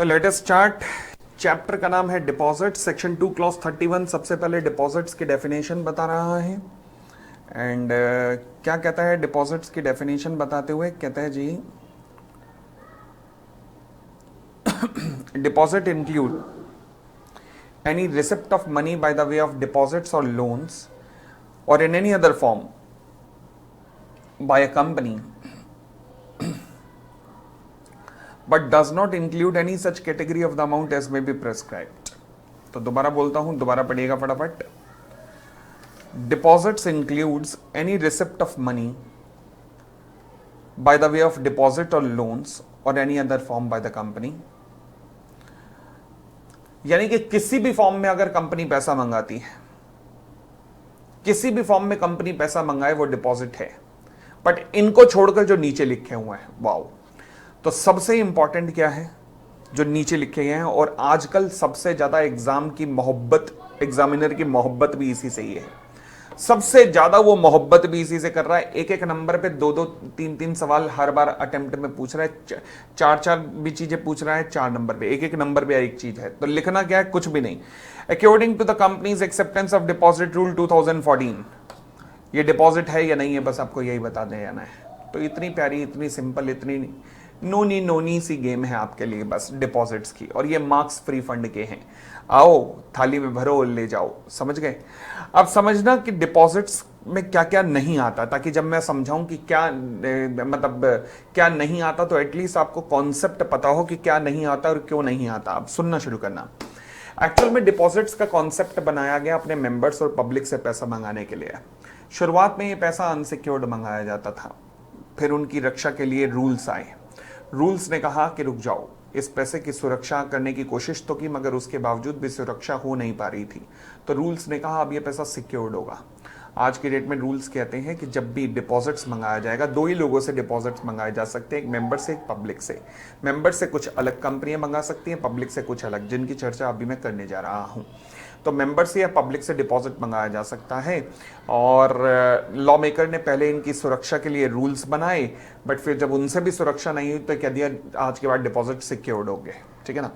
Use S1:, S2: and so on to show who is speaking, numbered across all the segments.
S1: तो latest start. Chapter का नाम है डिपॉजिट, सेक्शन 2 क्लॉज 31। सबसे पहले डिपॉजिट्स की डेफिनेशन बता रहा है एंड क्या कहता है डिपॉजिट्स की डेफिनेशन बताते हुए, कहता है जी deposit include any receipt of money by the way of deposits or loans or in any other form by a company but does not include any such category of the amount as may be prescribed। तो दोबारा बोलता हूं, दोबारा पढ़िएगा फटाफट। Deposits includes any receipt of money by the way of deposit or loans or any other form by the company, यानी कि किसी भी फॉर्म में अगर कंपनी पैसा मंगाती है, किसी भी फॉर्म में कंपनी पैसा मंगाए वो डिपॉजिट है। बट इनको छोड़कर जो नीचे लिखे हुए हैं, वाओ, तो सबसे इंपॉर्टेंट क्या है जो नीचे लिखे गए हैं, और आजकल सबसे ज्यादा एग्जाम की मोहब्बत, एग्जामिनर की मोहब्बत भी इसी से ही है। सबसे ज्यादा वो मोहब्बत भी इसी से कर रहा है। एक एक नंबर पे दो दो तीन तीन सवाल हर बार अटेम्प्ट में पूछ रहा है, चार चार भी चीजें पूछ रहा है, 4 नंबर पे, एक एक नंबर पे एक चीज है। तो लिखना क्या है, कुछ भी नहीं। According to the company's acceptance of deposit rule 2014, ये डिपॉजिट है या नहीं है, बस आपको यही बता देना है। तो इतनी प्यारी, इतनी सिंपल, इतनी नोनी नोनी सी गेम है आपके लिए बस डिपॉजिट्स की, और ये मार्क्स फ्री फंड के हैं। आओ थाली में भरो, ले जाओ, समझ गए। अब समझना कि डिपॉजिट्स में क्या क्या नहीं आता, ताकि जब मैं समझाऊं कि क्या मतलब क्या नहीं आता, तो एटलीस्ट आपको कॉन्सेप्ट पता हो कि क्या नहीं आता और क्यों नहीं आता। अब सुनना शुरू करना। एक्चुअल में डिपॉजिट्स का कॉन्सेप्ट बनाया गया अपने मेंबर्स और पब्लिक से पैसा मंगाने के लिए। शुरुआत में ये पैसा अनसिक्योर्ड मंगाया जाता था, फिर उनकी रक्षा के लिए रूल्स आए। रूल्स ने कहा कि रुक जाओ, इस पैसे की सुरक्षा करने की कोशिश तो की, मगर उसके बावजूद भी सुरक्षा हो नहीं पा रही थी। तो रूल्स ने कहा अब ये पैसा सिक्योर्ड होगा। आज की डेट में रूल्स कहते हैं कि जब भी डिपॉजिट्स मंगाया जाएगा, 2 ही लोगों से डिपॉजिट्स मंगाए जा सकते हैं, एक मेंबर से, एक पब्लिक से। मेंबर से कुछ अलग कंपनियां मंगा सकती हैं, पब्लिक से कुछ अलग, जिनकी चर्चा अभी मैं करने जा रहा हूं। तो मेंबर से या पब्लिक से डिपॉजिट मंगाया जा सकता है, और लॉ मेकर ने पहले इनकी सुरक्षा के लिए रूल्स बनाए, बट फिर जब उनसे भी सुरक्षा नहीं हुई तो कह दिया आज के बाद डिपॉजिट सिक्योर्ड हो गए। ठीक है ना।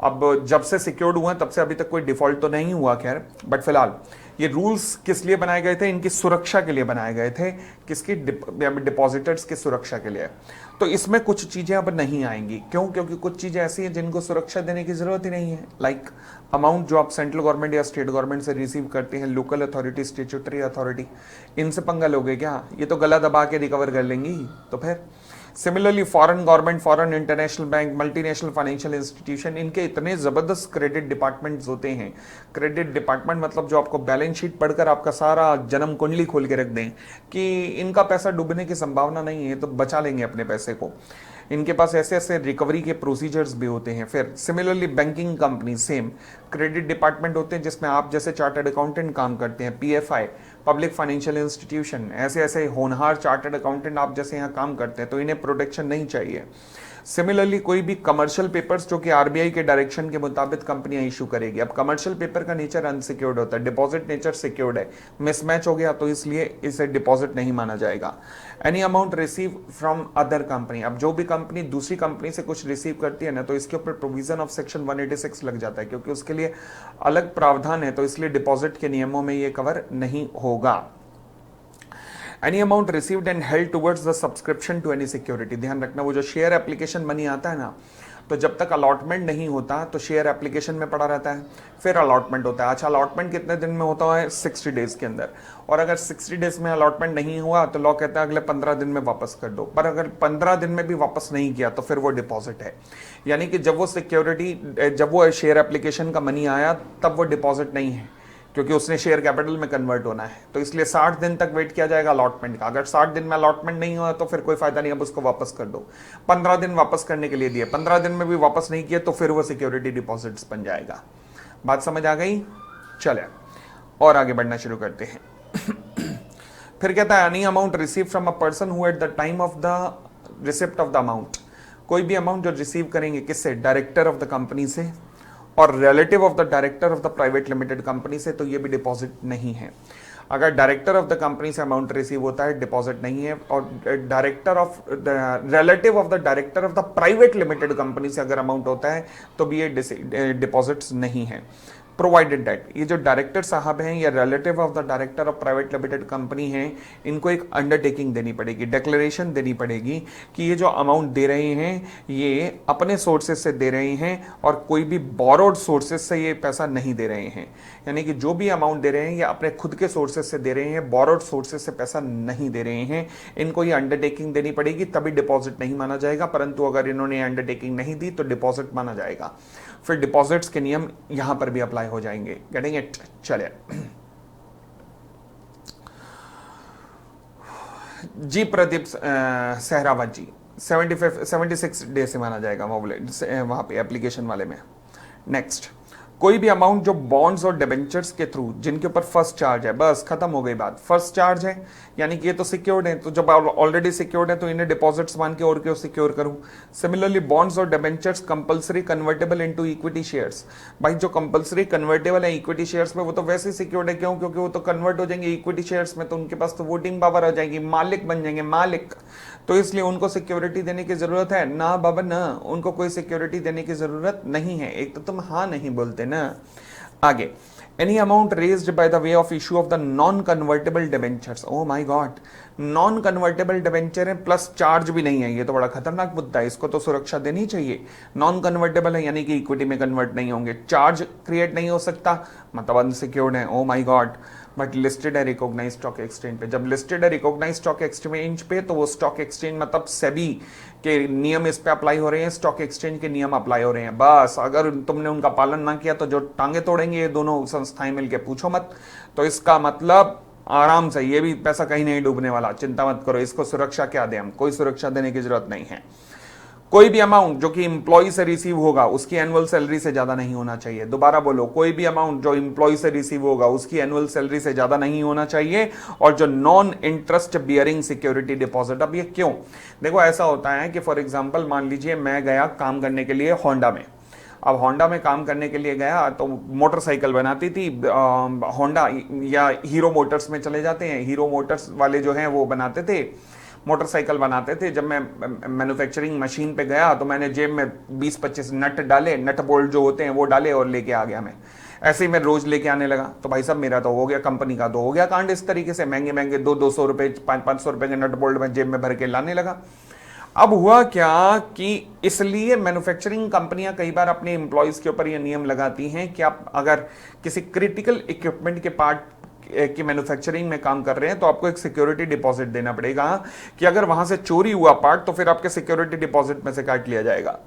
S1: अब जब से सिक्योर्ड हुआ तब से अभी तक कोई डिफॉल्ट तो नहीं हुआ खैर, बट फिलहाल ये रूल्स किस लिए बनाए गए थे, इनकी सुरक्षा के लिए बनाए गए थे। किसकी? डिपॉजिटर्स की सुरक्षा के लिए। तो इसमें कुछ चीजें अब नहीं आएंगी। क्यों? क्योंकि कुछ चीजें ऐसी हैं जिनको सुरक्षा देने की जरूरत ही नहीं है। लाइक अमाउंट जो आप सेंट्रल गवर्नमेंट या स्टेट गवर्नमेंट से रिसीव करते हैं, लोकल अथॉरिटी, स्टेट्यूटरी अथॉरिटी, इनसे पंगा लोगे क्या? ये तो गला दबा के रिकवर कर लेंगी। तो फिर similarly foreign government, foreign international bank, multinational financial institution, इनके इतने जबरदस्त क्रेडिट डिपार्टमेंट्स होते हैं। क्रेडिट डिपार्टमेंट मतलब जो आपको बैलेंस शीट पढ़कर आपका सारा जन्म कुंडली खोल के रख दें कि इनका पैसा डूबने की संभावना नहीं है, तो बचा लेंगे अपने पैसे को। इनके पास ऐसे ऐसे रिकवरी के प्रोसीजर्स भी होते हैं। फिर similarly banking company, same credit department होते हैं जिसमें आप जैसे चार्टर्ड अकाउंटेंट काम करते हैं, पीएफआई, पब्लिक फाइनेंशियल इंस्टीट्यूशन, ऐसे ऐसे होनहार चार्टर्ड अकाउंटेंट आप जैसे यहाँ काम करते हैं, तो इन्हें प्रोटेक्शन नहीं चाहिए। सिमिलरली कोई भी कमर्शियल पेपर्स जो कि आरबीआई के डायरेक्शन के मुताबिक कंपनियां इशू करेगी। अब कमर्शियल पेपर का नेचर अनसिक्योर्ड होता है, डिपॉजिट नेचर सिक्योर्ड है, मिसमैच हो गया तो इसलिए इसे डिपॉजिट नहीं माना जाएगा। Any amount receive from other company, अब जो भी कंपनी दूसरी कंपनी से कुछ रिसीव करती है ना, तो इसके ऊपर प्रोविजन ऑफ सेक्शन 186 लग जाता है, क्योंकि उसके लिए अलग प्रावधान है, तो इसलिए डिपॉजिट के नियमों में ये कवर नहीं होगा। Any amount received and held towards the subscription to any security, ध्यान रखना वो जो शेयर एप्लीकेशन मनी आता है ना, तो जब तक अलॉटमेंट नहीं होता तो शेयर एप्लीकेशन में पड़ा रहता है, फिर अलॉटमेंट होता है। अच्छा, अलॉटमेंट कितने दिन में होता है? 60 डेज के अंदर। और अगर 60 डेज में अलॉटमेंट नहीं हुआ तो लॉ कहता है अगले 15 दिन में वापस कर दो। पर अगर 15 दिन में भी वापस नहीं किया तो फिर वो डिपॉजिट है। यानी कि जब वो सिक्योरिटी, जब वो शेयर एप्लीकेशन का मनी आया तब वो डिपॉजिट नहीं है, क्योंकि उसने शेयर कैपिटल में कन्वर्ट होना है। तो इसलिए 60 दिन तक वेट किया जाएगा अलॉटमेंट का। अगर 60 दिन में अलॉटमेंट नहीं हुआ तो फिर कोई फायदा नहीं, अब उसको वापस कर दो। 15 दिन वापस करने के लिए दिए, 15 दिन में भी वापस नहीं किए तो फिर वो सिक्योरिटी डिपॉजिट्स बन जाएगा। बात समझ आ गई? चले और आगे बढ़ना शुरू करते हैं। फिर कहता है any amount receive from a person who eight the time of the receipt of the amount, कोई भी अमाउंट जो रिसीव करेंगे किससे? डायरेक्टर ऑफ द कंपनी से और relative of the director of the private limited company से, तो ये भी डिपॉजिट नहीं है। अगर डायरेक्टर ऑफ द कंपनी से अमाउंट रिसीव होता है डिपॉजिट नहीं है, और director of relative of the director of the private limited company से अगर अमाउंट होता है तो भी ये डिपॉजिट्स नहीं है। प्रोवाइडेड डेट, ये जो डायरेक्टर साहब हैं या relative of the director of private limited company हैं, इनको एक अंडरटेकिंग देनी पड़ेगी, डिक्लेरेशन देनी पड़ेगी कि ये जो अमाउंट दे रहे हैं ये अपने सोर्सेज से दे रहे हैं और कोई भी बोरोड सोर्सेज से ये पैसा नहीं दे रहे हैं। यानी कि जो भी अमाउंट दे रहे हैं ये अपने खुद के सोर्सेज से दे रहे हैं, बोरोड सोर्सेज से पैसा नहीं दे रहे हैं। इनको ये अंडरटेकिंग देनी पड़ेगी, तभी डिपॉजिट नहीं माना जाएगा। परंतु अगर इन्होंने अंडरटेकिंग नहीं दी तो डिपॉजिट माना जाएगा। फिर डिपॉजिट्स के नियम यहां पर भी अप्लाई हो जाएंगे। Getting it? चलिए जी प्रदीप सहरावत जी, 76 डे से माना जाएगा वहां पे एप्लीकेशन वाले में। नेक्स्ट, कोई भी अमाउंट जो बॉन्ड्स और डिबेंचर्स के थ्रू जिनके ऊपर फर्स्ट चार्ज है, बस खत्म हो गई बात। फर्स्ट चार्ज है यानी कि ये तो सिक्योर्ड है, तो जब ऑलरेडी सिक्योर्ड है तो इन्हें डिपॉजिट्स मान के और क्यों सिक्योर करूं। सिमिलरली बॉन्ड्स और debentures compulsory convertible into equity shares, भाई जो कंपलसरी कन्वर्टेबल है इक्विटी शेयर्स में वो तो वैसे ही सिक्योर्ड है। क्यों? क्योंकि वो तो कन्वर्ट हो जाएंगे इक्विटी शेयर्स में, तो उनके पास तो वोटिंग पावर हो जाएगी, मालिक बन जाएंगे मालिक। तो इसलिए उनको सिक्योरिटी देने की जरूरत है ना बाबा ना, उनको कोई सिक्योरिटी देने की जरूरत नहीं है। एक तो तुम हाँ नहीं बोलते ना। आगे, any amount raised by the way of issue of the non convertible debentures. Oh my God, non convertible debenture है प्लस चार्ज भी नहीं है, ये तो बड़ा खतरनाक मुद्दा है, इसको तो सुरक्षा देनी चाहिए। नॉन कन्वर्टेबल है यानी कि इक्विटी में कन्वर्ट नहीं होंगे, चार्ज क्रिएट नहीं हो सकता, मतलब अनसिक्योर्ड है। Oh my God, but listed है रिकॉग्नाइज्ड स्टॉक एक्सचेंज पे। जब लिस्टेड है रिकॉग्नाइज्ड स्टॉक एक्सचेंज पे तो वो स्टॉक एक्सचेंज मतलब सेबी के नियम इस पे अप्लाई हो रहे हैं, स्टॉक एक्सचेंज के नियम अप्लाई हो रहे हैं। बस अगर तुमने उनका पालन ना किया तो जो टांगे तोड़ेंगे ये दोनों संस्थाएं मिलके, पूछो मत। तो इसका मतलब आराम से ये भी पैसा कहीं नहीं डूबने वाला, चिंता मत करो। इसको सुरक्षा क्या दें हम, कोई सुरक्षा देने की जरूरत नहीं है। कोई भी अमाउंट जो कि इंप्लॉय से रिसीव होगा उसकी एनुअल सैलरी से ज्यादा नहीं होना चाहिए। दोबारा बोलो, कोई भी अमाउंट जो इंप्लॉय से रिसीव होगा उसकी एनुअल सैलरी से ज्यादा नहीं होना चाहिए। और जो non interest bearing security deposit, अब ये क्यों? देखो ऐसा होता है कि फॉर एग्जांपल मान लीजिए मैं गया काम करने के लिए होंडा में। अब होंडा में काम करने के लिए गया तो मोटरसाइकिल बनाती थी होंडा, या हीरो मोटर्स में चले जाते हैं, हीरो मोटर्स वाले जो हैं वो बनाते थे मोटरसाइकिल बनाते थे। जब मैं मैन्युफैक्चरिंग मशीन पे गया तो मैंने जेब में 20-25 नट डाले, नट बोल्ट जो होते हैं वो डाले और लेके आ गया मैं। ऐसे ही मैं रोज लेके आने लगा, तो भाई साहब मेरा तो हो गया, कंपनी का तो हो गया कांड। इस तरीके से महंगे महंगे 200 रुपए 500 रुपए के नट बोल्ट में जेब में भर के लाने लगा। अब हुआ क्या कि इसलिए मैन्युफैक्चरिंग कंपनियां कई बार अपने एम्प्लॉयज के ऊपर यह नियम लगाती हैं कि आप अगर किसी क्रिटिकल इक्विपमेंट के पार्ट की मैन्युफैक्चरिंग में काम कर रहे हैं तो आपको एक सिक्योरिटी डिपॉजिट देना पड़ेगा कि अगर वहां से चोरी हुआ पार्ट तो फिर आपके सिक्योरिटी डिपॉजिट में से काट लिया जाएगा।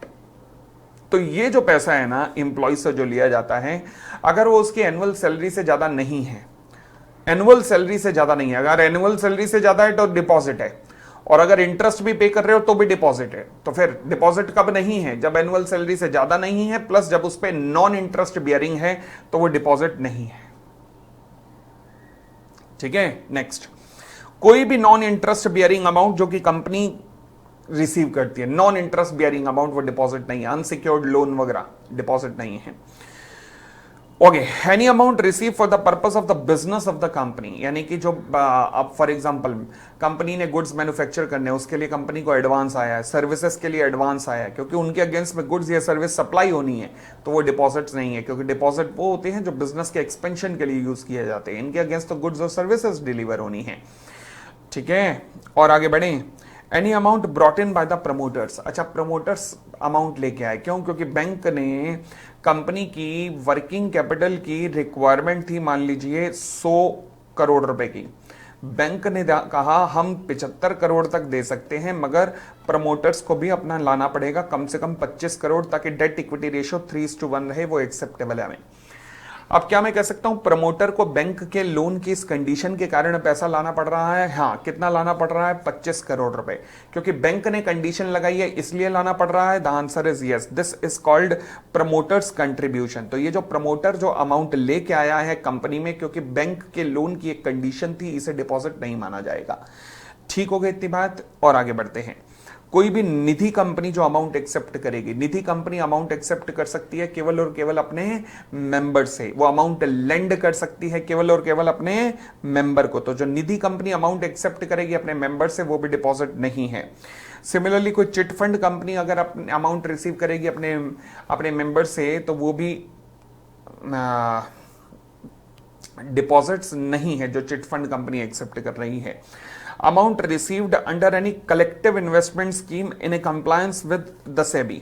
S1: तो ये जो पैसा है ना एम्प्लॉय से जो लिया जाता है, अगर वो उसकी एनुअल सैलरी से ज्यादा नहीं है, एनुअल सैलरी से ज्यादा नहीं है, अगर एनुअल सैलरी से ज्यादा है तो डिपॉजिट है, और अगर इंटरेस्ट भी पे कर रहे हो तो भी डिपॉजिट है। तो फिर डिपॉजिट कब नहीं है? जब एनुअल सैलरी से ज्यादा नहीं है प्लस जब उस पर नॉन इंटरेस्ट बियरिंग है तो वो डिपॉजिट नहीं है। ठीक है। नेक्स्ट, कोई भी नॉन इंटरेस्ट बियरिंग अमाउंट जो कि कंपनी रिसीव करती है, नॉन इंटरेस्ट बियरिंग अमाउंट, वो डिपॉजिट नहीं है। अनसिक्योर्ड लोन वगैरह डिपॉजिट नहीं है। Okay, any amount receive for the purpose of the business of the company, यानी कि जो अब फॉर एग्जांपल कंपनी ने गुड्स मैन्युफैक्चर करने, उसके लिए कंपनी को एडवांस आया है, सर्विसेज के लिए एडवांस आया है, क्योंकि उनके अगेंस्ट में गुड्स या सर्विस सप्लाई होनी है, तो वो डिपॉजिट्स नहीं है, क्योंकि डिपॉजिट वो होते हैं जो बिजनेस के एक्सपेंशन के लिए यूज किए जाते हैं। इनके अगेंस्ट तो गुड्स और सर्विसेज डिलीवर होनी है। ठीक है, और आगे बढ़े। Any amount brought in by the promoters. अच्छा, प्रमोटर्स अमाउंट लेके आए, क्यों? क्योंकि बैंक ने कंपनी की वर्किंग कैपिटल की रिक्वायरमेंट थी, मान लीजिए 100 करोड़ रुपए की। बैंक ने कहा हम 75 करोड़ तक दे सकते हैं, मगर प्रमोटर्स को भी अपना लाना पड़ेगा कम से कम 25 करोड़, ताकि डेट इक्विटी रेशियो 3:1 रहे, वो एक्सेप्टेबल है हमें। अब क्या मैं कह सकता हूं प्रमोटर को बैंक के लोन की इस कंडीशन के कारण पैसा लाना पड़ रहा है? हाँ, कितना लाना पड़ रहा है? 25 करोड़ रुपए। क्योंकि बैंक ने कंडीशन लगाई है इसलिए लाना पड़ रहा है। The answer is yes, this is called promoters contribution. तो ये जो प्रमोटर जो अमाउंट लेके आया है कंपनी में, क्योंकि बैंक के लोन की एक कंडीशन थी, इसे डिपॉजिट नहीं माना जाएगा। ठीक हो गई इतनी बात, और आगे बढ़ते हैं। कोई भी निधि कंपनी जो अमाउंट एक्सेप्ट करेगी, निधि कंपनी अमाउंट एक्सेप्ट कर सकती है केवल और केवल अपने मेंबर से, वो अमाउंट लेंड कर सकती है केवल और केवल अपने मेंबर को। तो जो निधि कंपनी अमाउंट एक्सेप्ट करेगी अपने मेंबर से वो भी डिपॉजिट नहीं है। सिमिलरली कोई चिट फंड कंपनी अगर अपने अमाउंट रिसीव करेगी अपने अपने मेंबर से तो वो भी डिपॉजिट्स नहीं है जो चिट फंड कंपनी एक्सेप्ट कर रही है। Amount received under any collective investment scheme in A compliance with the SEBI,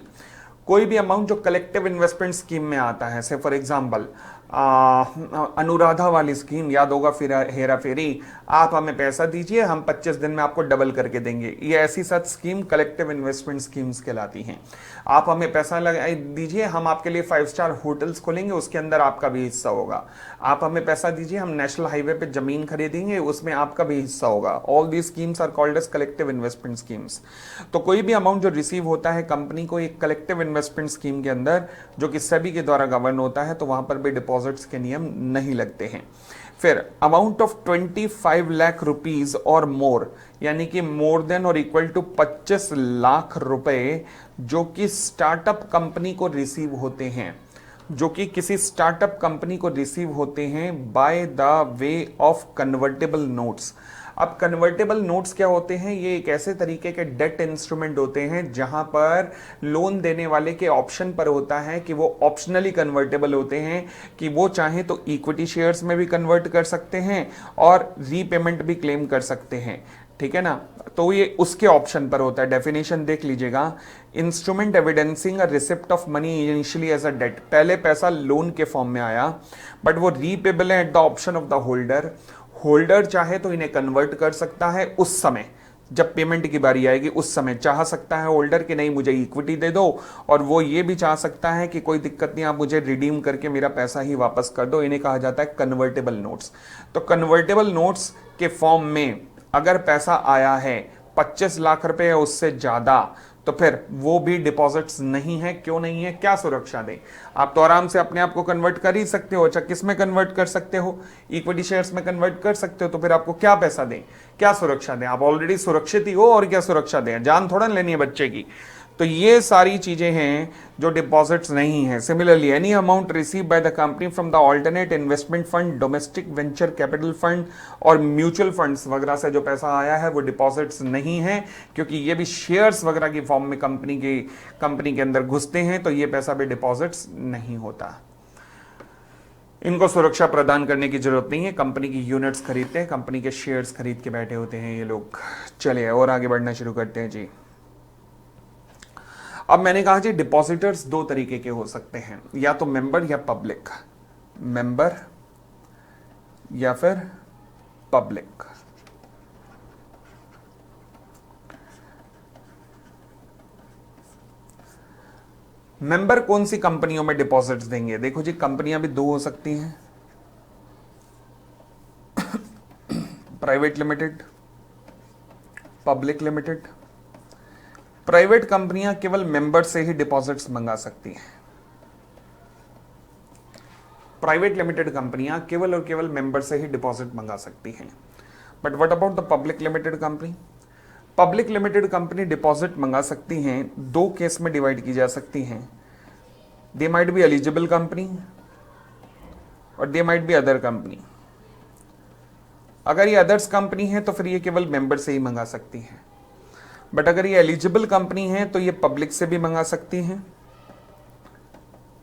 S1: कोई भी अमाउंट जो कलेक्टिव इन्वेस्टमेंट स्कीम में आता है, से फॉर एग्जांपल अनुराधा वाली स्कीम याद होगा, फिर हेरा फेरी, आप हमें पैसा दीजिए हम 25 दिन में आपको डबल करके देंगे, ये ऐसी सच स्कीम कलेक्टिव इन्वेस्टमेंट स्कीम्स कहलाती हैं। आप हमें पैसा लगा दीजिए हम आपके लिए 5 स्टार होटल्स खोलेंगे, उसके अंदर आपका भी हिस्सा होगा। आप हमें पैसा दीजिए हम नेशनल हाईवे पे जमीन खरीदेंगे, उसमें आपका भी हिस्सा होगा। All these schemes are called as collective investment schemes. तो कोई भी अमाउंट जो रिसीव होता है कंपनी को एक कलेक्टिव इन्वेस्टमेंट स्कीम के अंदर जो कि सेबी के द्वारा गवर्न होता है, तो वहां पर भी डिपॉजिट्स के नियम नहीं लगते हैं। फिर अमाउंट ऑफ 25 लाख रुपीज और मोर, यानी कि मोर देन और इक्वल टू 25 लाख रुपए जो कि स्टार्टअप कंपनी को रिसीव होते हैं, जो कि किसी स्टार्टअप कंपनी को रिसीव होते हैं by the way of convertible notes. अब कन्वर्टेबल नोट्स क्या होते हैं? ये एक ऐसे तरीके के डेट इंस्ट्रूमेंट होते हैं जहां पर लोन देने वाले के ऑप्शन पर होता है कि वो ऑप्शनली कन्वर्टेबल होते हैं, कि वो चाहे तो इक्विटी शेयर्स में भी कन्वर्ट कर सकते हैं और रीपेमेंट भी क्लेम कर सकते हैं, ठीक है ना। तो ये उसके ऑप्शन पर होता है। डेफिनेशन देख लीजिएगा, instrument evidencing a receipt of money initially as a debt, पहले पैसा लोन के फॉर्म में आया बट वो रीपेबल है at the option of the holder. Holder चाहे तो इन्हें कन्वर्ट कर सकता है उस समय जब पेमेंट की बारी आएगी, उस समय चाह सकता है होल्डर कि नहीं मुझे इक्विटी दे दो, और वो ये भी चाह सकता है कि कोई दिक्कत नहीं आप मुझे रिडीम करके मेरा पैसा ही वापस कर दो। इन्हें कहा जाता है कन्वर्टेबल नोट्स। तो कन्वर्टेबल नोट्स के फॉर्म में अगर पैसा आया है 25 लाख रुपए या उससे ज्यादा, तो फिर वो भी डिपॉजिट्स नहीं है। क्यों नहीं है? क्या सुरक्षा दें? आप तो आराम से अपने आप को कन्वर्ट कर ही सकते हो। अच्छा, किस में कन्वर्ट कर सकते हो? इक्विटी शेयर्स में कन्वर्ट कर सकते हो। तो फिर आपको क्या पैसा दें, क्या सुरक्षा दें? आप ऑलरेडी सुरक्षित ही हो, और क्या सुरक्षा दें? जान थोड़ा लेनी है बच्चे की। तो ये सारी चीजें हैं जो डिपॉजिट्स नहीं है। Similarly any amount receive by the company from the alternate investment fund, domestic venture capital fund और म्यूचुअल फंड्स वगैरह से जो पैसा आया है वो डिपॉजिट्स नहीं है, क्योंकि ये भी शेयर्स वगैरह की फॉर्म में कंपनी के अंदर घुसते हैं, तो ये पैसा भी डिपॉजिट्स नहीं होता। इनको सुरक्षा प्रदान करने की जरूरत नहीं है। कंपनी की यूनिट्स खरीदते हैं, कंपनी के शेयर्स खरीद के बैठे होते हैं ये लोग। चलिए और आगे बढ़ना शुरू करते हैं जी। अब मैंने कहा जी डिपॉजिटर्स दो तरीके के हो सकते हैं, या तो मेंबर या पब्लिक। मेंबर या फिर पब्लिक। मेंबर कौन सी कंपनियों में डिपॉजिट्स देंगे? देखो जी, कंपनियां भी दो हो सकती हैं, private limited, public limited. Private कंपनियां केवल मेंबर से ही डिपॉजिट्स मंगा सकती हैं। प्राइवेट लिमिटेड कंपनियां केवल और केवल मेंबर से ही डिपॉजिट मंगा सकती हैं। But what about the public limited company? Public limited company deposit मंगा सकती हैं, दो केस में डिवाइड की जा सकती हैं। They might be eligible company और they might be other company. अगर ये अदर्स कंपनी है तो फिर ये केवल मेंबर से ही मंगा सकती है। बट अगर ये एलिजिबल कंपनी है तो ये पब्लिक से भी मंगा सकती हैं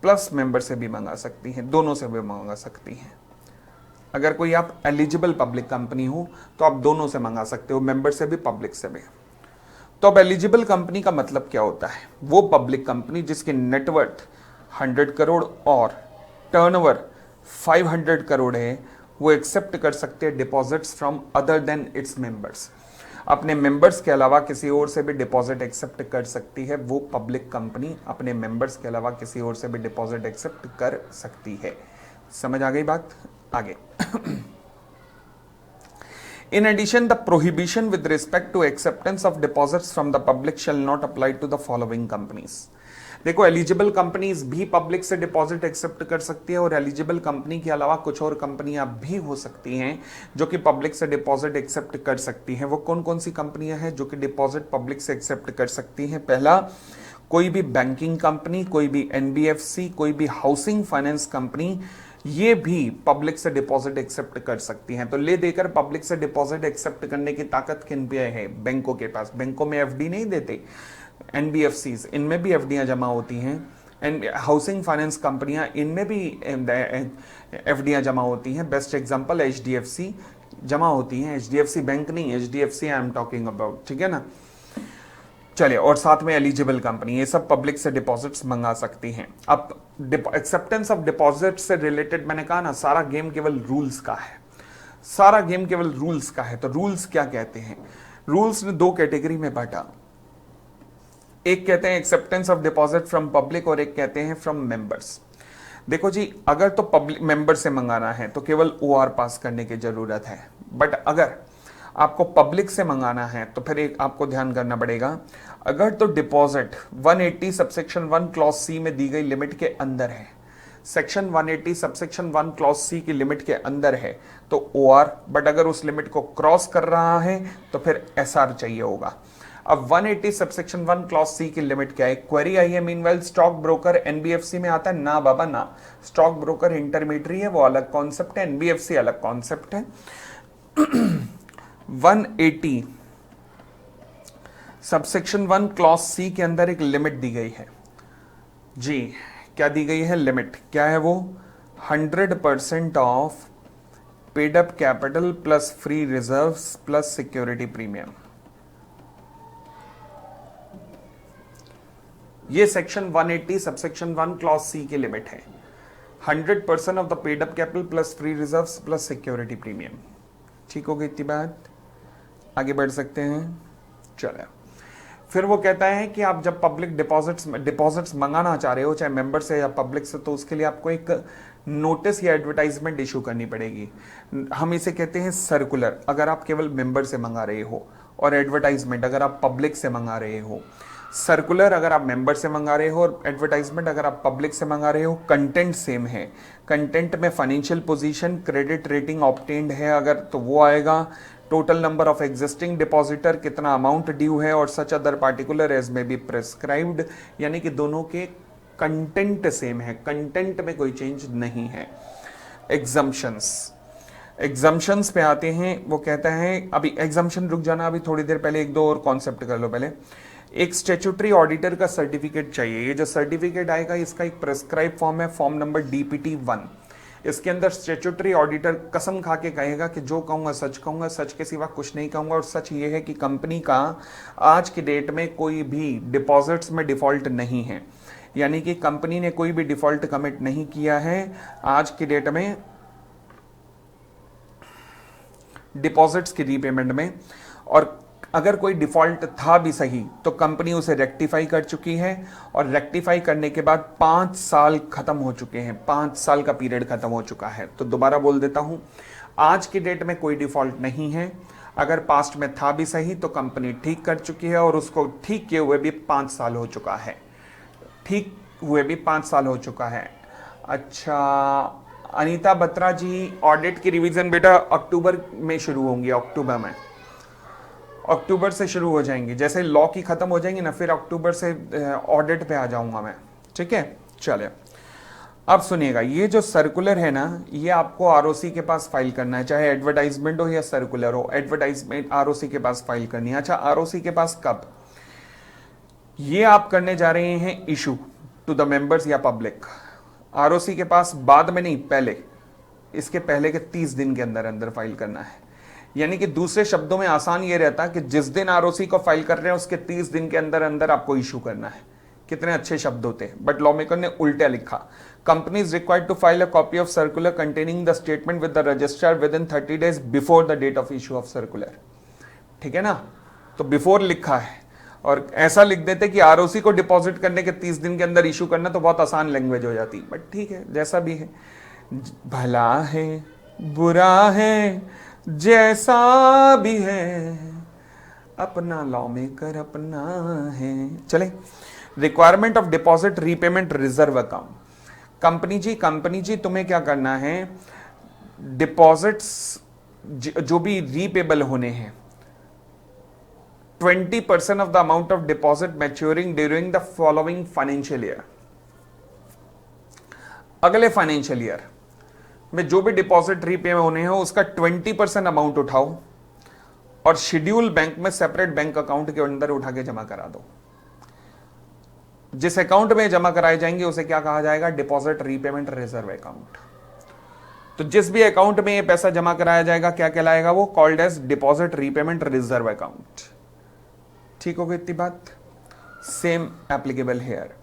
S1: प्लस मेंबर से भी मंगा सकती हैं, दोनों से भी मंगा सकती हैं। अगर कोई आप एलिजिबल पब्लिक कंपनी हो तो आप दोनों से मंगा सकते हो, मेंबर से भी पब्लिक से भी। तो अब एलिजिबल कंपनी का मतलब क्या होता है? वो पब्लिक कंपनी जिसकी नेटवर्थ 100 करोड़ और टर्नओवर 500 करोड़ है, वो एक्सेप्ट कर सकते हैं deposits from other than its members. अपने मेंबर्स के अलावा किसी और से भी डिपॉजिट एक्सेप्ट कर सकती है। वो पब्लिक कंपनी अपने मेंबर्स के अलावा किसी और से भी डिपॉजिट एक्सेप्ट कर सकती है। समझ आ गई बात? आगे In addition, the prohibition with respect to acceptance of deposits from the public shall not apply to the following companies. देखो एलिजिबल कंपनीज भी पब्लिक से डिपॉजिट एक्सेप्ट कर सकती है और एलिजिबल कंपनी के अलावा कुछ और कंपनियां भी हो सकती हैं जो कि पब्लिक से डिपॉजिट एक्सेप्ट कर सकती हैं। वो कौन कौन सी कंपनियां हैं जो कि डिपॉजिट पब्लिक से एक्सेप्ट कर सकती हैं? पहला, कोई भी बैंकिंग कंपनी, कोई भी एनबीएफसी, कोई भी हाउसिंग फाइनेंस कंपनी, ये भी पब्लिक से डिपॉजिट एक्सेप्ट कर सकती हैं। तो ले देकर पब्लिक से डिपॉजिट एक्सेप्ट करने की ताकत किन पे है? बैंकों के पास। बैंकों में एफडी नहीं देते, एनबीएफसीज, इनमें भी एफडियां जमा होती हैं। एंड हाउसिंग फाइनेंस कंपनियां, इनमें भी एफडियां जमा होती हैं। बेस्ट एग्जांपल एचडीएफसी जमा होती हैं, एचडीएफसी बैंक नहीं, HDFC I am talking about, ठीक है ना। चलिए, और साथ में एलिजिबल कंपनी, ये सब पब्लिक से डिपॉजिट्स मंगा सकती हैं। अब एक्सेप्टेंस ऑफ डिपॉजिट से रिलेटेड मैंने कहा ना, सारा गेम केवल रूल्स का है, सारा गेम केवल रूल्स का है। तो रूल्स क्या कहते हैं? रूल्स ने दो कैटेगरी में बांटा, एक कहते हैं acceptance of deposit from public और एक कहते हैं फ्रॉम मेंबर्स। देखो जी, अगर तो पब्लिक मेंबर से मंगाना है तो केवल ओआर पास करने की जरूरत है, बट अगर आपको पब्लिक से मंगाना है तो फिर एक आपको ध्यान करना पड़ेगा, अगर तो डिपॉजिट 180 सबसेक्शन 1 क्लॉज सी में दी गई लिमिट के अंदर है, सेक्शन 180 सबसेक्शन 1 क्लॉज सी की लिमिट के अंदर है तो ओआर, बट अगर उस लिमिट को क्रॉस कर रहा है तो फिर एसआर चाहिए होगा। अब 180 सबसेक्शन 1 क्लॉज सी की लिमिट क्या है? क्वेरी आई है मीनवाइल स्टॉक ब्रोकर एनबीएफसी में आता है? ना बाबा ना, स्टॉक ब्रोकर इंटरमीडियरी है, वो अलग कॉन्सेप्ट है, एनबीएफसी अलग कॉन्सेप्ट है। 180 सबसेक्शन 1 क्लॉज सी के अंदर एक लिमिट दी गई है जी। क्या दी गई है लिमिट? क्या है वो? 100% of paid up capital plus free reserves plus security premium. ये सेक्शन 180 सबसेक्शन 1 क्लॉज सी की लिमिट है, 100% of the paid up capital plus free reserves plus security premium. ठीक हो गई इतनी बात? आगे बढ़ सकते हैं। चलो, फिर वो कहता है कि आप जब पब्लिक डिपॉजिट्स मंगाना चाह रहे हो, चाहे मेंबर से या पब्लिक से, तो उसके लिए आपको एक नोटिस या एडवर्टाइजमेंट इशू करनी पड़ेगी। हम इसे कहते हैं सर्कुलर, अगर आप केवल मेंबर से मंगा रहे हो, और एडवर्टाइजमेंट अगर आप पब्लिक से मंगा रहे हो। सर्कुलर अगर आप मेंबर से मंगा रहे हो और एडवर्टाइजमेंट अगर आप पब्लिक से मंगा रहे हो, कंटेंट सेम है। कंटेंट में financial position, credit rating obtained है अगर, तो वो आएगा। Total number of existing depositor, कितना अमाउंट ड्यू है, और सच अदर पार्टिकुलर एज में बी प्रेस्क्राइब्ड, यानी कि दोनों के कंटेंट सेम है, कंटेंट में कोई चेंज नहीं है। एग्जम्पशंस पे आते हैं। वो कहता है, अभी एग्जम्पशन रुक जाना, अभी थोड़ी देर पहले एक दो और कॉन्सेप्ट कर लो। पहले एक स्टैट्यूटरी ऑडिटर का सर्टिफिकेट चाहिए। ये जो सर्टिफिकेट आएगा इसका एक प्रेस्क्राइब फॉर्म है, फॉर्म नंबर DPT 1। इसके अंदर स्टैट्यूटरी ऑडिटर कसम खा के कहेगा कि जो कहूंगा सच कहूंगा, सच के सिवा कुछ नहीं कहूंगा। और सच ये है कि कंपनी का आज की डेट में कोई भी डिपॉजिट्स में डिफॉल्ट नहीं है, यानी कि कंपनी ने कोई भी डिफॉल्ट कमिट नहीं किया है आज की डेट में डिपॉजिट्स की रीपेमेंट में। और अगर कोई डिफॉल्ट था भी सही तो कंपनी उसे रेक्टिफाई कर चुकी है, और रेक्टिफाई करने के बाद 5 साल खत्म हो चुके हैं, 5 साल का पीरियड खत्म हो चुका है। तो दोबारा बोल देता हूं, आज की डेट में कोई डिफॉल्ट नहीं है। अगर पास्ट में था भी सही तो कंपनी ठीक कर चुकी है, और उसको ठीक किए हुए भी 5 साल हो चुका है, ठीक हुए भी 5 साल हो चुका है। अच्छा अनीता बत्रा जी, ऑडिट की रिवीजन बेटा अक्टूबर में शुरू होंगी, अक्टूबर से शुरू हो जाएंगी। जैसे लॉ की खत्म हो जाएंगी ना, फिर अक्टूबर से ऑडिट पे आ जाऊंगा मैं, ठीक है। चलिए अब सुनिएगा, ये जो सर्कुलर है ना, ये आपको आरओसी के पास फाइल करना है, चाहे एडवर्टाइजमेंट हो या सर्कुलर हो। एडवर्टाइजमेंट आरओसी के पास फाइल करनी है। अच्छा, आरओसी के पास कब? ये आप करने जा रहे हैं इशू टू द मेंबर्स या पब्लिक। आरओसी के पास बाद में नहीं, पहले, इसके पहले के 30 दिन के अंदर अंदर फाइल करना है। यानी कि दूसरे शब्दों में आसान ये रहता है कि जिस दिन आरओसी को फाइल कर रहे हैं उसके 30 दिन के अंदर अंदर आपको इशू करना है। कितने अच्छे शब्द होते, बट लॉ मेकर ने उल्टा लिखा। Company is required to file a copy of circular containing the statement with the registrar within 30 days before the date of issue of circular. ठीक है ना, तो बिफोर लिखा है, और ऐसा लिख देते कि आरओसी को डिपॉजिट करने के 30 दिन के अंदर इशू करना, तो बहुत आसान लैंग्वेज हो जाती। बट ठीक है, जैसा भी है, भला है बुरा है जैसा भी है, अपना लॉ मेकर अपना है। चले, requirement of deposit repayment reserve account. Company जी तुम्हें क्या करना है, डिपॉजिट्स जो भी रीपेबल होने हैं 20% of the amount of deposit maturing during the following financial year. अगले फाइनेंशियल ईयर में जो भी डिपॉजिट रीपे होने हैं उसका 20% अमाउंट उठाओ और शेड्यूल बैंक में सेपरेट बैंक अकाउंट के अंदर उठा के जमा करा दो। जिस अकाउंट में जमा कराए जाएंगे उसे क्या कहा जाएगा, डिपॉजिट रीपेमेंट रिजर्व अकाउंट। तो जिस भी अकाउंट में ये पैसा जमा कराया जाएगा क्या कहलाएगा, वो called as deposit repayment reserve account. ठीक हो गई इतनी बात, सेम एप्लीकेबल हेयर।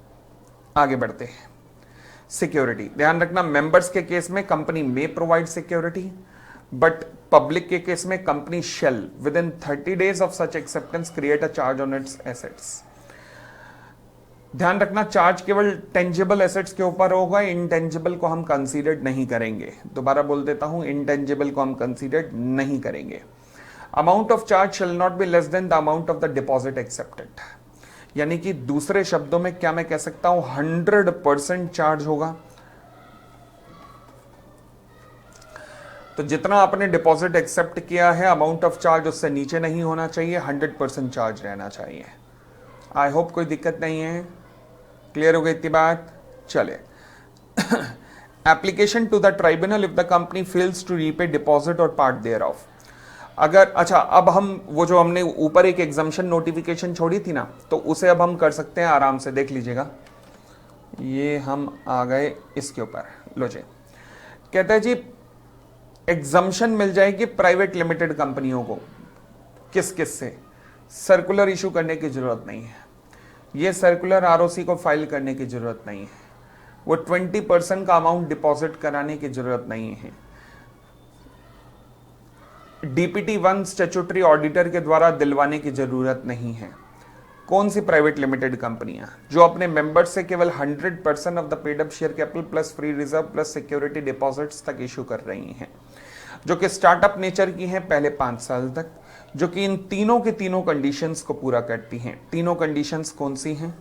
S1: आगे बढ़ते हैं। सिक्योरिटी, ध्यान रखना मेंबर्स के केस में कंपनी में प्रोवाइड सिक्योरिटी, बट पब्लिक के केस में company shall within 30 days of such acceptance create a charge on its assets. ध्यान रखना चार्ज केवल टेंजिबल एसेट्स के ऊपर होगा, इंटेंजिबल को हम कंसीडर्ड नहीं करेंगे। दोबारा बोल देता हूं, इंटेंजिबल को हम कंसीडर्ड नहीं करेंगे। Amount of charge shall not be less than the amount of the deposit accepted. यानी कि दूसरे शब्दों में क्या मैं कह सकता हूं, 100% चार्ज होगा। तो जितना आपने डिपॉजिट एक्सेप्ट किया है अमाउंट ऑफ चार्ज उससे नीचे नहीं होना चाहिए, 100% चार्ज रहना चाहिए। आई होप कोई दिक्कत नहीं है, क्लियर हो गई इतनी बात। चले application to the tribunal if the company fails to repay deposit और पार्ट देयर ऑफ। अगर अच्छा, अब हम वो जो हमने ऊपर एक एग्जाम्शन नोटिफिकेशन छोड़ी थी ना, तो उसे अब हम कर सकते हैं आराम से, देख लीजिएगा। ये हम आ गए इसके ऊपर, लो जी। कहता है जी एग्जाम्शन मिल जाएगी प्राइवेट लिमिटेड कंपनियों को। किस किस से? सर्कुलर इशू करने की जरूरत नहीं है, ये सर्कुलर आरओसी को फाइल करने की जरूरत नहीं है, वो 20% का अमाउंट डिपॉजिट कराने की जरूरत नहीं है, डीपीटी 1 स्टैट्यूटरी ऑडिटर के द्वारा दिलवाने की जरूरत नहीं है। कौन सी प्राइवेट लिमिटेड कंपनियां जो अपने मेंबर्स से केवल 100% of the paid up share capital plus free reserve plus security deposits तक इशू कर रही हैं, जो कि स्टार्टअप नेचर की हैं पहले 5 साल तक, जो कि इन तीनों की तीनों कंडीशंस को पूरा करती हैं। तीनों कंडीशंस कौन सी हैं?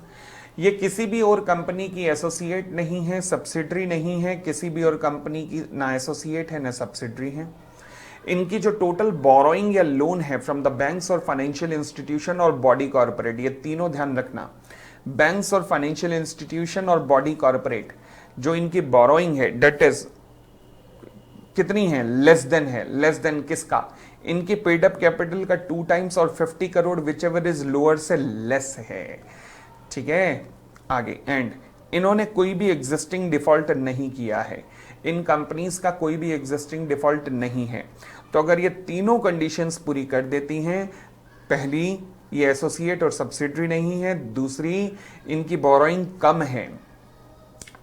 S1: ये किसी भी और कंपनी की एसोसिएट नहीं है, सब्सिडरी नहीं है, किसी भी और कंपनी की ना एसोसिएट है ना सब्सिडरी है। इनकी जो टोटल बोरोइंग या लोन है फ्रॉम द बैंक्स और फाइनेंशियल इंस्टीट्यूशन और बॉडी कॉर्पोरेट, ये तीनों ध्यान रखना, बैंक्स और फाइनेंशियल इंस्टीट्यूशन और बॉडी कॉर्पोरेट, जो इनकी बोरोइंग है डेट इज कितनी है, लेस देन किसका, इनकी पेड अप कैपिटल का 2 times और 50 crore which ever is lower से लेस है। ठीक है, आगे एंड इन्होंने कोई भी एग्जिस्टिंग डिफॉल्ट नहीं किया है, इन कंपनीज का कोई भी एग्जिस्टिंग डिफॉल्ट नहीं है। तो अगर ये तीनों कंडीशंस पूरी कर देती हैं, पहली ये एसोसिएट और सब्सिडरी नहीं है, दूसरी इनकी बोरोइंग कम है,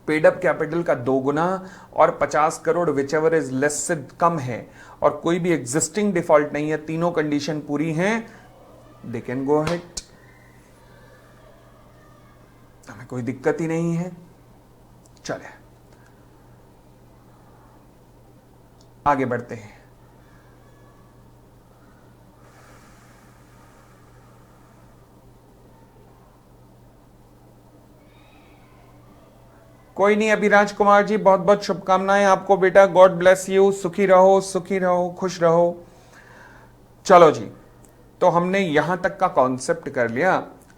S1: पेड अप कैपिटल का 2 गुना और 50 crore which ever is less से कम है, और कोई भी एग्जिस्टिंग डिफॉल्ट नहीं है, तीनों कंडीशन पूरी हैं, दे कैन गो अहेड, हमें कोई दिक्कत ही नहीं है। चले आगे बढ़ते हैं। कोई नहीं अभिराज कुमार जी, बहुत बहुत शुभकामनाएं आपको बेटा, गॉड ब्लेस यू, सुखी रहो, खुश रहो। चलो जी, तो हमने यहां तक का कॉन्सेप्ट कर लिया,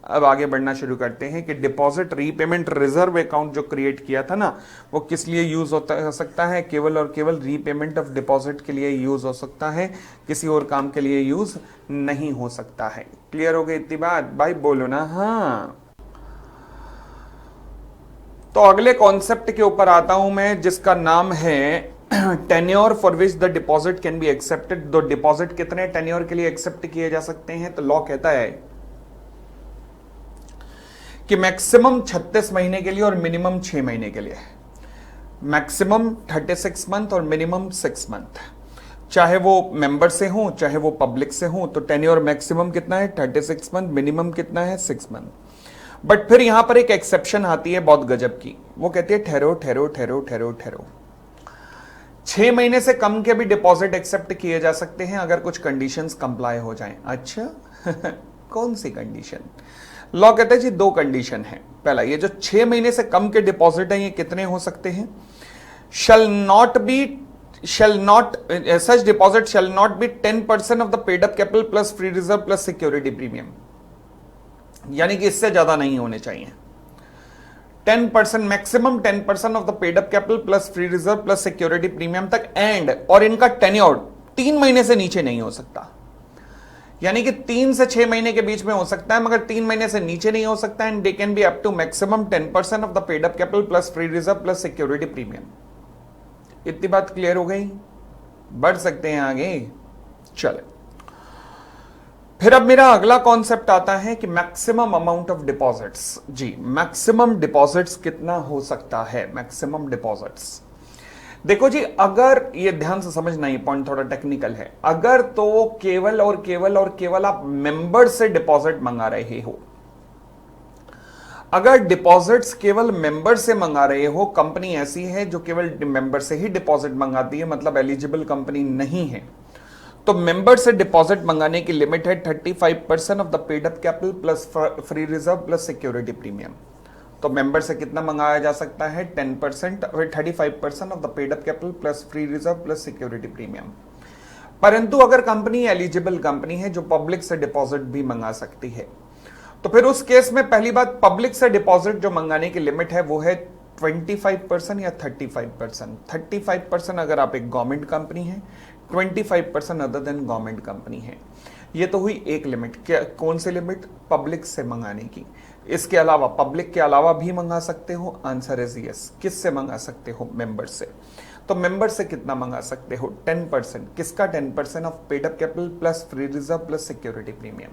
S1: अब आगे बढ़ना शुरू करते हैं कि डिपॉजिट रीपेमेंट रिजर्व अकाउंट जो क्रिएट किया था ना, वो किस लिए यूज हो सकता है, केवल और केवल रीपेमेंट ऑफ डिपॉजिट के लिए यूज हो सकता है, किसी और काम के लिए यूज नहीं हो सकता है। क्लियर हो गई इतनी बात भाई, बोलो ना हाँ। तो अगले कॉन्सेप्ट के ऊपर आता हूं मैं, जिसका नाम है tenure for which the deposit can be accepted. दो डिपॉजिट कितने टेन्योर के लिए एक्सेप्ट किए जा सकते हैं? तो लॉ कहता है कि मैक्सिमम 36 महीने के लिए और मिनिमम 6 महीने के लिए, मैक्सिमम 36 मंथ और मिनिमम 6 मंथ, चाहे वो मेंबर से हो चाहे वो पब्लिक से हो। तो टेन्योर मैक्सिमम कितना है 36 मंथ, मिनिमम कितना है 6 मंथ। बट फिर यहां पर एक एक्सेप्शन आती है बहुत गजब की, वो कहती है ठहरो 6 महीने से कम के भी डिपॉजिट एक्सेप्ट किए जा सकते हैं अगर कुछ कंडीशंस कंप्लाई हो जाएं। अच्छा कौन सी कंडीशन? लॉ कहता है जी दो कंडीशन है। पहला, ये जो 6 महीने से कम के डिपॉजिट हैं ये कितने हो सकते हैं? such deposit shall not be 10% of the paid up capital plus free reserve plus security premium, यानी कि इससे ज्यादा नहीं होने चाहिए। 10%, maximum 10% of the paid up capital plus free reserve plus security premium तक, एंड और इनका टेन्योर 3 महीने से नीचे नहीं हो सकता। यानी कि 3 से 6 महीने के बीच में हो सकता है, मगर 3 महीने से नीचे नहीं हो सकता। And they can be up to maximum 10% of the paid up capital plus free reserve plus security premium. इतनी बात क्लियर हो गई? बढ़ सकते हैं आगे। चले, फिर अब मेरा अगला कॉन्सेप्ट आता है कि मैक्सिमम अमाउंट ऑफ डिपॉजिट्स। जी, मैक्सिमम डिपॉजिट्स कितना हो सकता है? मैक्सिमम डिपॉजिट्स, देखो जी, अगर ये ध्यान से समझना, ये पॉइंट थोड़ा टेक्निकल है। अगर तो केवल और केवल और केवल आप मेंबर से डिपॉजिट मंगा रहे हो, अगर डिपॉजिट्स केवल मेंबर से मंगा रहे हो, कंपनी ऐसी है जो केवल मेंबर से ही डिपॉजिट मंगाती है, मतलब एलिजिबल कंपनी नहीं है, तो मेंबर से डिपॉजिट मंगाने की लिमिट है 35% of the paid up capital plus free reserve plus security premium. तो मेंबर से कितना मंगाया जा सकता है? 10%, 35% of the paid up capital plus free reserve plus security premium. परंतु अगर कंपनी एलिजिबल कंपनी है जो पब्लिक से डिपॉजिट भी मंगा सकती है, तो फिर उस केस में पहली बात, पब्लिक से डिपॉजिट जो मंगाने की लिमिट है वो है 25% या 35%। 35% अगर आप एक गवर्नमेंट कंपनी है, 25% अदर देन गवर्नमेंट कंपनी है। ये तो हुई एक लिमिट। क्या, कौन सी लिमिट? पब्लिक से मंगाने की। इसके अलावा पब्लिक के अलावा भी मंगा सकते हो? Answer is yes. किस से मंगा सकते हो? मेंबर से। तो मेंबर से कितना मंगा सकते हो? 10%। किसका? 10% of paid up capital plus free reserve plus security premium.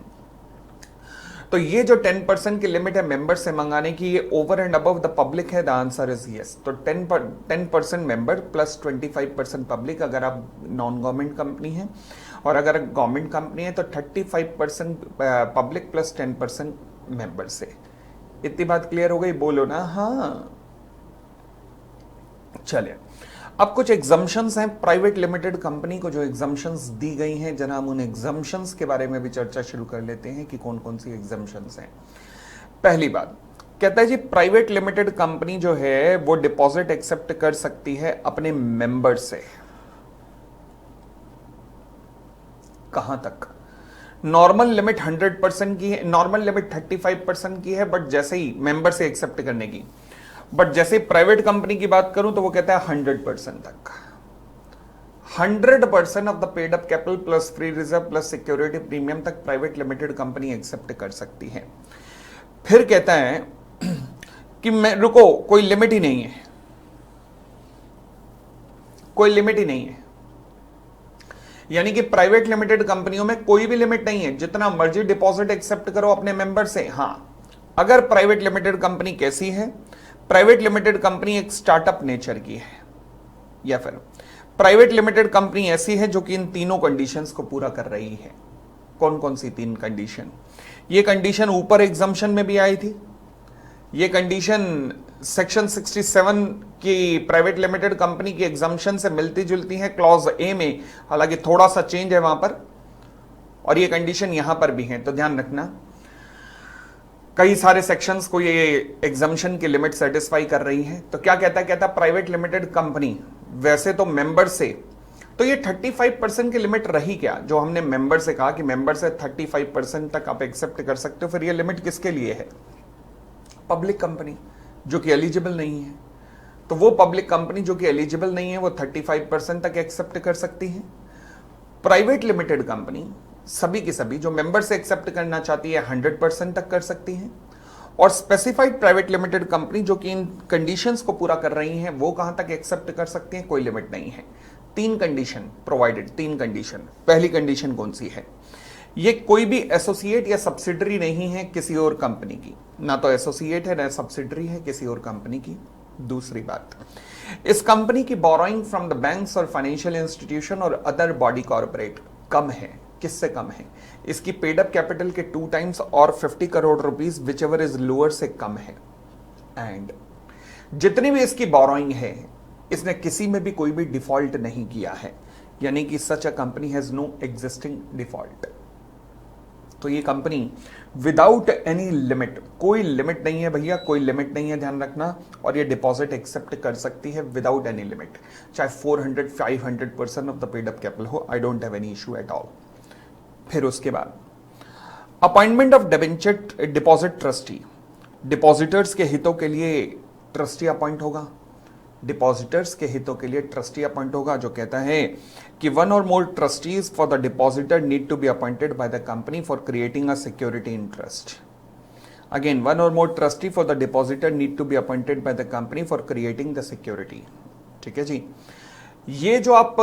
S1: तो ये जो 10% की लिमिट है मेंबर से मंगाने की, ये over and above the public है। The answer is yes. तो 10% मेंबर प्लस 25% पब्लिक, अगर आप नॉन गवर्नमेंट कंपनी है, और अगर गवर्नमेंट कंपनी है तो 35% पब्लिक प्लस 10% मेंबर से। इतनी बात क्लियर हो गई? बोलो ना हाँ। चलिए, अब कुछ एग्जम्पशंस हैं प्राइवेट लिमिटेड कंपनी को, जो एग्जम्पशंस दी गई हैं, जरा हम उन एग्जम्पशंस के बारे में भी चर्चा शुरू कर लेते हैं कि कौन कौन सी एग्जम्पशंस हैं। पहली बात कहता है जी, प्राइवेट लिमिटेड कंपनी जो है वो डिपॉजिट एक्सेप्ट कर सकती है अपने मेंबर से। कहां तक? नॉर्मल लिमिट 100% की है, नॉर्मल लिमिट 35% की है, बट जैसे ही मेंबर से एक्सेप्ट करने की, बट जैसे प्राइवेट कंपनी की बात करूं तो वो कहता है 100% तक। 100% of the paid up capital plus free reserve plus security premium तक प्राइवेट लिमिटेड कंपनी एक्सेप्ट कर सकती है। फिर कहता है कि मैं रुको, कोई लिमिट ही नहीं है, कोई लिमिट ही नहीं है। यानी कि प्राइवेट लिमिटेड कंपनियों में कोई भी लिमिट नहीं है, जितना मर्जी डिपॉजिट एक्सेप्ट करो अपने मेंबर से। हां, अगर प्राइवेट लिमिटेड कंपनी कैसी है? प्राइवेट लिमिटेड कंपनी एक स्टार्टअप नेचर की है, या फिर प्राइवेट लिमिटेड कंपनी ऐसी है जो कि इन तीनों कंडीशंस को पूरा कर रही है। कौन कौन सी 3 कंडीशन? ये कंडीशन ऊपर एग्जम्पशन में भी आई थी, ये कंडीशन सेक्शन 67 की प्राइवेट लिमिटेड कंपनी की एग्जम्पशन से मिलती जुलती है क्लॉज ए में, हालांकि थोड़ा सा चेंज है वहां पर, और ये कंडीशन यहां पर भी है। तो ध्यान रखना, कई सारे सेक्शंस को ये एग्जम्पशन की लिमिट सेटिस्फाई कर रही है। तो क्या कहता है? कहता प्राइवेट लिमिटेड कंपनी वैसे तो मेंबर से, तो ये 35% की लिमिट रही क्या, जो हमने मेंबर से कहा कि मेंबर से 35% तक आप एक्सेप्ट कर सकते हो। फिर ये लिमिट किसके लिए है? पब्लिक कंपनी जो कि एलिजिबल नहीं है। तो वो पब्लिक कंपनी जो कि एलिजिबल नहीं है वो 35% तक एक्सेप्ट कर सकती है। प्राइवेट लिमिटेड कंपनी सभी की सभी जो मेंबर से एक्सेप्ट करना चाहती है 100% तक कर सकती है। और स्पेसिफाइड प्राइवेट लिमिटेड कंपनी जो कि इन कंडीशंस को पूरा कर रही हैं, वो कहां तक एक्सेप्ट कर सकती है? कोई लिमिट नहीं है। 3 कंडीशन प्रोवाइडेड, 3 कंडीशन। पहली कंडीशन कौन सी है? ये कोई भी एसोसिएट या सब्सिडरी नहीं है किसी और कंपनी की, ना तो एसोसिएट है ना सब्सिडरी है किसी और कंपनी की। दूसरी बात, इस कंपनी की बोरोइंग फ्रॉम द बैंक्स और फाइनेंशियल इंस्टीट्यूशन और अदर बॉडी कॉर्पोरेट कम है। किससे कम है? इसकी पेड अप कैपिटल के 2 टाइम्स और 50 crore rupees which ever is lower से कम है। एंड जितनी भी इसकी बोरोइंग है, इसने किसी में भी कोई भी डिफॉल्ट नहीं किया है, यानी कि such a company has no existing default. तो ये कंपनी विदाउट एनी लिमिट, कोई लिमिट नहीं है भैया, कोई लिमिट नहीं है, ध्यान रखना, और ये डिपॉजिट एक्सेप्ट कर सकती है विदाउट एनी लिमिट, चाहे 400 500% of the paid up capital हो, I don't have any issue at all. फिर उसके बाद appointment of deposit trustee, depositors के हितों के लिए ट्रस्टी अपॉइंट होगा, डिपॉजिटर्स के हितों के लिए ट्रस्टी अपॉइंट होगा, जो कहता है कि one or more trustees for the depositor need to be appointed by the company for creating a security interest. Again, one or more trustee for the depositor need to be appointed by the company for creating the security. ठीक है जी, ये जो आप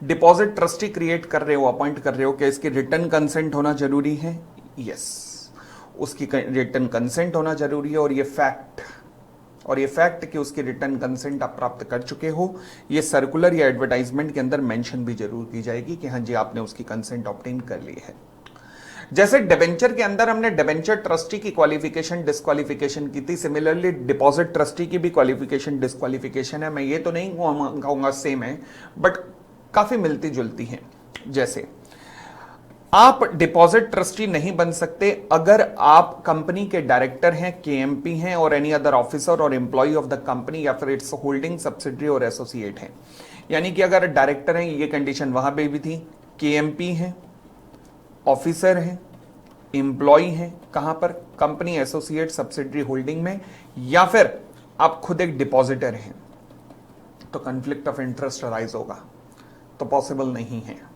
S1: deposit trustee create कर रहे हो, appoint कर रहे हो, क्या इसकी रिटर्न कंसेंट होना जरूरी है? यस, उसकी रिटर्न कंसेंट होना जरूरी है, और ये फैक्ट कि उसकी रिटर्न कंसेंट आप प्राप्त कर चुके हो, ये सर्कुलर या एडवर्टाइजमेंट के अंदर मेंशन भी जरूर की जाएगी कि हाँ जी आपने उसकी कंसेंट ऑब्टेन कर ली है। जैसे डिबेंचर के अंदर हमने डिबेंचर ट्रस्टी की क्वालिफिकेशन डिस्क्वालिफिकेशन की थी, सिमिलरली डिपॉजिट ट्रस्टी की भी क्वालिफिकेशन डिस्क्वालिफिकेशन है। मैं ये तो नहीं कहूंगा सेम है, बट काफी मिलती जुलती हैं। जैसे आप डिपॉजिट ट्रस्टी नहीं बन सकते अगर आप कंपनी के डायरेक्टर हैं, केएमपी हैं, और एनी अदर ऑफिसर और एम्प्लॉय ऑफ द कंपनी या फिर इट्स होल्डिंग सब्सिडरी और एसोसिएट हैं। यानी कि अगर डायरेक्टर हैं, ये कंडीशन वहां पे भी थी, केएमपी हैं, ऑफिसर हैं, एम्प्लॉय हैं, कहां पर? कंपनी, एसोसिएट, सब्सिडरी, होल्डिंग में, या फिर आप खुद एक डिपॉजिटर हैं, तो कॉन्फ्लिक्ट ऑफ इंटरेस्ट अराइज होगा, तो पॉसिबल नहीं है।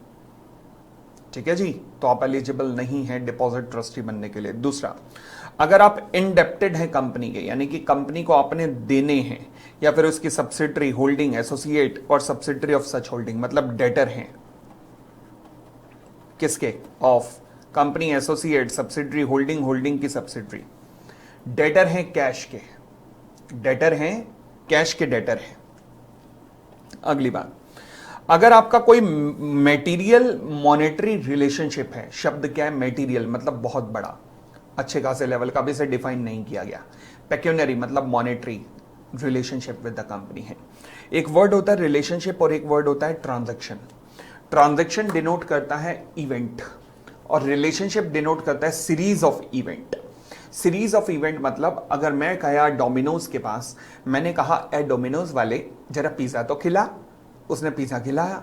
S1: ठीक है जी, तो आप एलिजिबल नहीं है डिपॉजिट ट्रस्टी बनने के लिए। दूसरा, अगर आप इंडेप्टेड हैं कंपनी के, यानी कि कंपनी को आपने देने हैं, या फिर उसकी सब्सिडरी, होल्डिंग, एसोसिएट और सब्सिडरी ऑफ सच होल्डिंग, मतलब डेटर हैं, किसके? Of company, associate, subsidiary, holding, holding की सब्सिडरी, डेटर हैं कैश के, डेटर हैं कैश के, डेटर हैं। अगली बात, अगर आपका कोई मेटीरियल मॉनेटरी रिलेशनशिप है, शब्द क्या है? मेटीरियल मतलब बहुत बड़ा, अच्छे खासे लेवल का, भी इसे डिफाइन नहीं किया गया। पेक्यूनरी मतलब monetary relationship with the company है। एक वर्ड होता है रिलेशनशिप और एक वर्ड होता है ट्रांजैक्शन। ट्रांजैक्शन डिनोट करता है इवेंट और रिलेशनशिप डिनोट करता है series of event. Series of event मतलब अगर मैं गया डोमिनोज के पास, मैंने कहा ए डोमिनोज वाले जरा पिज्जा तो खिला, उसने पिज्जा खिलाया।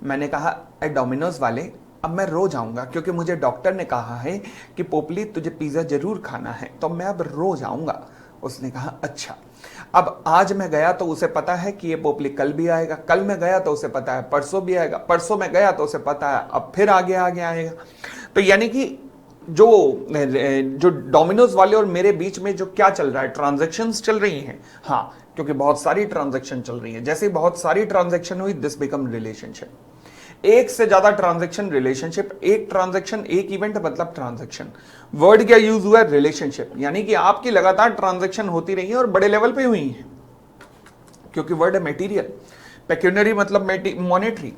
S1: मैंने कहा ए डोमिनोज वाले अब मैं रोज आऊंगा क्योंकि मुझे डॉक्टर ने कहा है कि पोपली तुझे पिज्जा जरूर खाना है, तो मैं अब रोज आऊंगा। उसने कहा अच्छा। अब आज मैं गया तो उसे पता है कि ये पोपली कल भी आएगा, कल मैं गया तो उसे पता है परसों भी आएगा, परसों मैं गया तो उसे पता है अब फिर आगे आगे आएगा। तो यानी कि जो डोमिनोज वाले और मेरे बीच में जो क्या चल रहा है, ट्रांजैक्शंस चल रही हैं। हाँ, क्योंकि बहुत सारी ट्रांजैक्शन चल रही है। जैसे बहुत सारी ट्रांजैक्शन हुई, दिस बिकम रिलेशनशिप। एक से ज्यादा ट्रांजैक्शन रिलेशनशिप, एक ट्रांजैक्शन एक इवेंट मतलब ट्रांजैक्शन। वर्ड क्या यूज हुआ है? रिलेशनशिप। यानी कि आपकी लगातार ट्रांजैक्शन होती रही है और बड़े लेवल पे हुई है, क्योंकि वर्ड है मेटीरियल। पेक्यूनरी मतलब मॉनेटरी।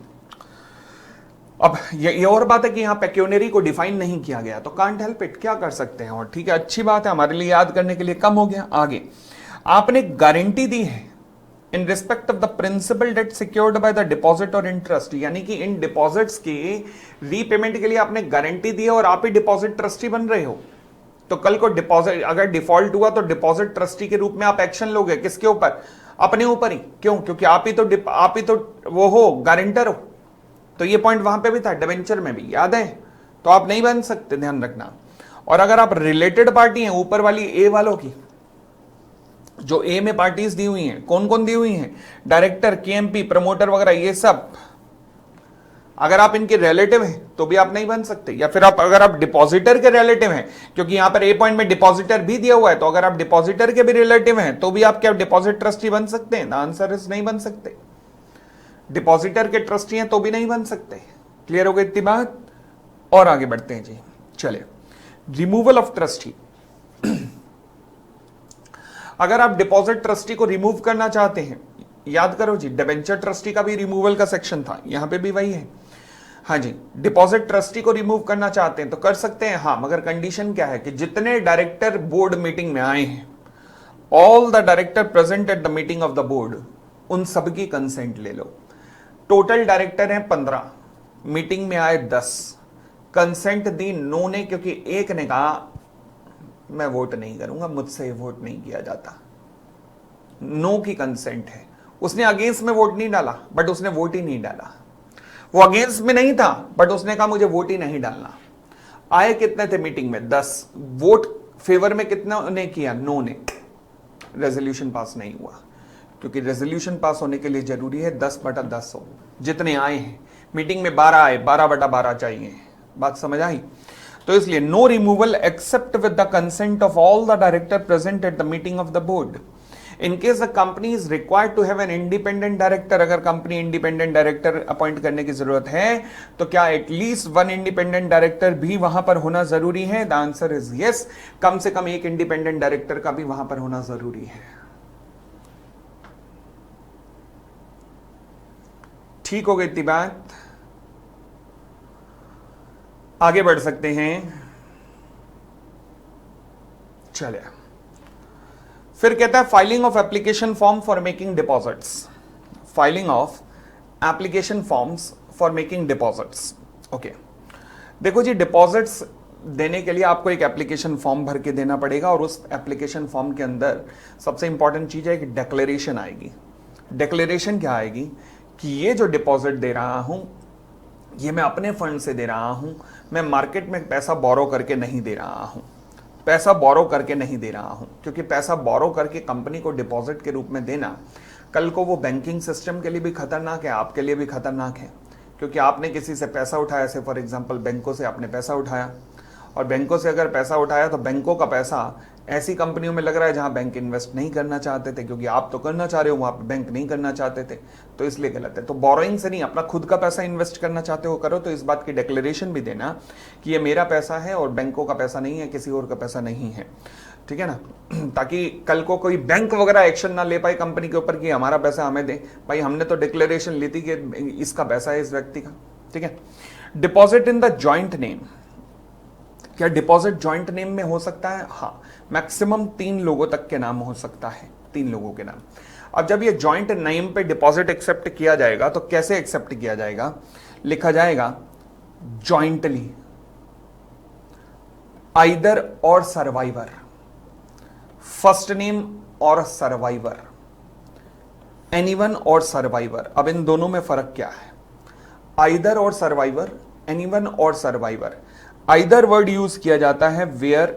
S1: अब ये और बात है कि यहां पेक्यूनरी को डिफाइन नहीं किया गया, तो कांट हेल्प इट, क्या कर सकते हैं। और ठीक है, अच्छी बात है, हमारे लिए याद करने के लिए कम हो गया। आगे आपने गारंटी दी है in respect of the principal debt secured by the deposit और इंटरेस्ट, यानी कि इन डिपॉजिट्स के रीपेमेंट के लिए आपने गारंटी दी है और आप ही डिपॉजिट ट्रस्टी बन रहे हो। तो कल को डिपॉजिट अगर डिफॉल्ट हुआ तो डिपॉजिट ट्रस्टी के रूप में आप एक्शन लोगे, किसके ऊपर? अपने ऊपर ही। क्यों? क्योंकि आप ही तो वो हो, गारंटर हो। तो ये पॉइंट वहां पे भी था, डिबेंचर में भी, याद है? तो आप नहीं बन सकते, ध्यान रखना। और अगर आप रिलेटेड पार्टी हैं, ऊपर वाली ए वालों की, जो ए में पार्टीज दी हुई हैं, कौन कौन दी हुई हैं? डायरेक्टर, केएमपी, प्रमोटर वगैरह, ये सब। अगर आप इनके रिलेटिव हैं तो भी आप नहीं बन सकते, या फिर अगर आप डिपॉजिटर के रिलेटिव हैं, क्योंकि यहां पर ए पॉइंट में डिपॉजिटर भी दिया हुआ है, तो अगर आप डिपॉजिटर के भी रिलेटिव हैं तो भी आप क्या डिपॉजिट ट्रस्टी बन सकते हैं? द आंसर इज नहीं बन सकते। डिपॉजिटर के ट्रस्टी हैं तो भी नहीं बन सकते। क्लियर हो गई इतनी बात? और आगे बढ़ते हैं जी। चले, रिमूवल ऑफ ट्रस्टी। अगर आप डिपॉजिट ट्रस्टी को रिमूव करना चाहते हैं, याद करो जी, डिबेंचर ट्रस्टी का भी रिमूवल का सेक्शन था, यहां पे भी वही है। हाँ जी, डिपॉजिट ट्रस्टी को रिमूव करना चाहते हैं तो कर सकते हैं, हाँ, मगर कंडीशन क्या है कि जितने डायरेक्टर बोर्ड मीटिंग में आए हैं, all the director present at the meeting of the board, उन सबकी कंसेंट ले लो। टोटल डायरेक्टर हैं 15, मीटिंग में आए 10, कंसेंट दी नो ने, क्योंकि एक ने कहा मैं वोट नहीं करूंगा, मुझसे वोट नहीं किया जाता, नो की कंसेंट है। उसने अगेंस्ट में वोट नहीं डाला, बट उसने वोट ही नहीं डाला। वो अगेंस्ट में नहीं था, बट उसने कहा मुझे वोट ही नहीं डालना। आए कितने थे मीटिंग में? 10। वोट फेवर में कितना ने किया? नो ने। रेजोल्यूशन पास नहीं हुआ, क्योंकि रेजोल्यूशन पास होने के लिए जरूरी है 10/10 हो। जितने आए हैं मीटिंग में 12 आए, 12/12 चाहिए। बात समझ आई? तो इसलिए no removal except with the consent of all the director present at the meeting of the board. In case the company is required to have an independent director, अगर कंपनी इंडिपेंडेंट डायरेक्टर अपॉइंट करने की जरूरत है तो क्या at least 1 independent director भी वहां पर होना जरूरी है? The answer is yes. कम से कम एक इंडिपेंडेंट डायरेक्टर का भी वहां पर होना जरूरी है। ठीक हो गई इतनी बात? आगे बढ़ सकते हैं। चलिए, फिर कहता है filing of application form for making deposits. Filing of application forms for making deposits. Okay, देखो जी, डिपॉजिट्स देने के लिए आपको एक एप्लीकेशन फॉर्म भर के देना पड़ेगा, और उस एप्लीकेशन फॉर्म के अंदर सबसे इंपॉर्टेंट चीज है कि डिक्लेरेशन आएगी। डिक्लेरेशन क्या आएगी कि ये जो डिपॉजिट दे रहा हूं, ये मैं अपने फंड से दे रहा हूं, मैं मार्केट में पैसा बोरो करके नहीं दे रहा हूं। पैसा बोरो करके नहीं दे रहा हूं, क्योंकि पैसा बोरो करके कंपनी को डिपॉजिट के रूप में देना कल को वो बैंकिंग सिस्टम के लिए भी खतरनाक है, आपके लिए भी खतरनाक है। क्योंकि आपने किसी से पैसा उठाया, से फॉर एग्जांपल बैंकों से आपने पैसा उठाया, और बैंकों से अगर पैसा उठाया तो बैंकों का पैसा ऐसी कंपनियों में लग रहा है जहां बैंक इन्वेस्ट नहीं करना चाहते थे, क्योंकि आप तो करना चाह रहे हो, वहां पे बैंक नहीं करना चाहते थे, तो इसलिए गलत है। तो बोरोइंग से नहीं, अपना खुद का पैसा इन्वेस्ट करना चाहते हो करो। तो इस बात की डिक्लेरेशन भी देना कि ये मेरा पैसा है और बैंकों का पैसा नहीं है, किसी और का पैसा नहीं है, ठीक है ना, ताकि कल को कोई बैंक वगैरह एक्शन ना ले पाए कंपनी के ऊपर कि हमारा पैसा हमें दे। भाई हमने तो डिक्लेरेशन ली थी कि इसका पैसा है इस व्यक्ति का, ठीक है। Deposit in the joint name. क्या डिपॉजिट जॉइंट नेम में हो सकता है? हाँ, मैक्सिमम 3 लोगों तक के नाम हो सकता है, 3 लोगों के नाम। अब जब ये जॉइंट नेम पे डिपॉजिट एक्सेप्ट किया जाएगा तो कैसे एक्सेप्ट किया जाएगा? लिखा जाएगा जॉइंटली, आइदर और सर्वाइवर, फर्स्ट नेम और सर्वाइवर, एनीवन और सर्वाइवर। अब इन दोनों में फर्क क्या है? आइदर और सर्वाइवर, एनीवन और सर्वाइवर। आइदर वर्ड यूज किया जाता है वेयर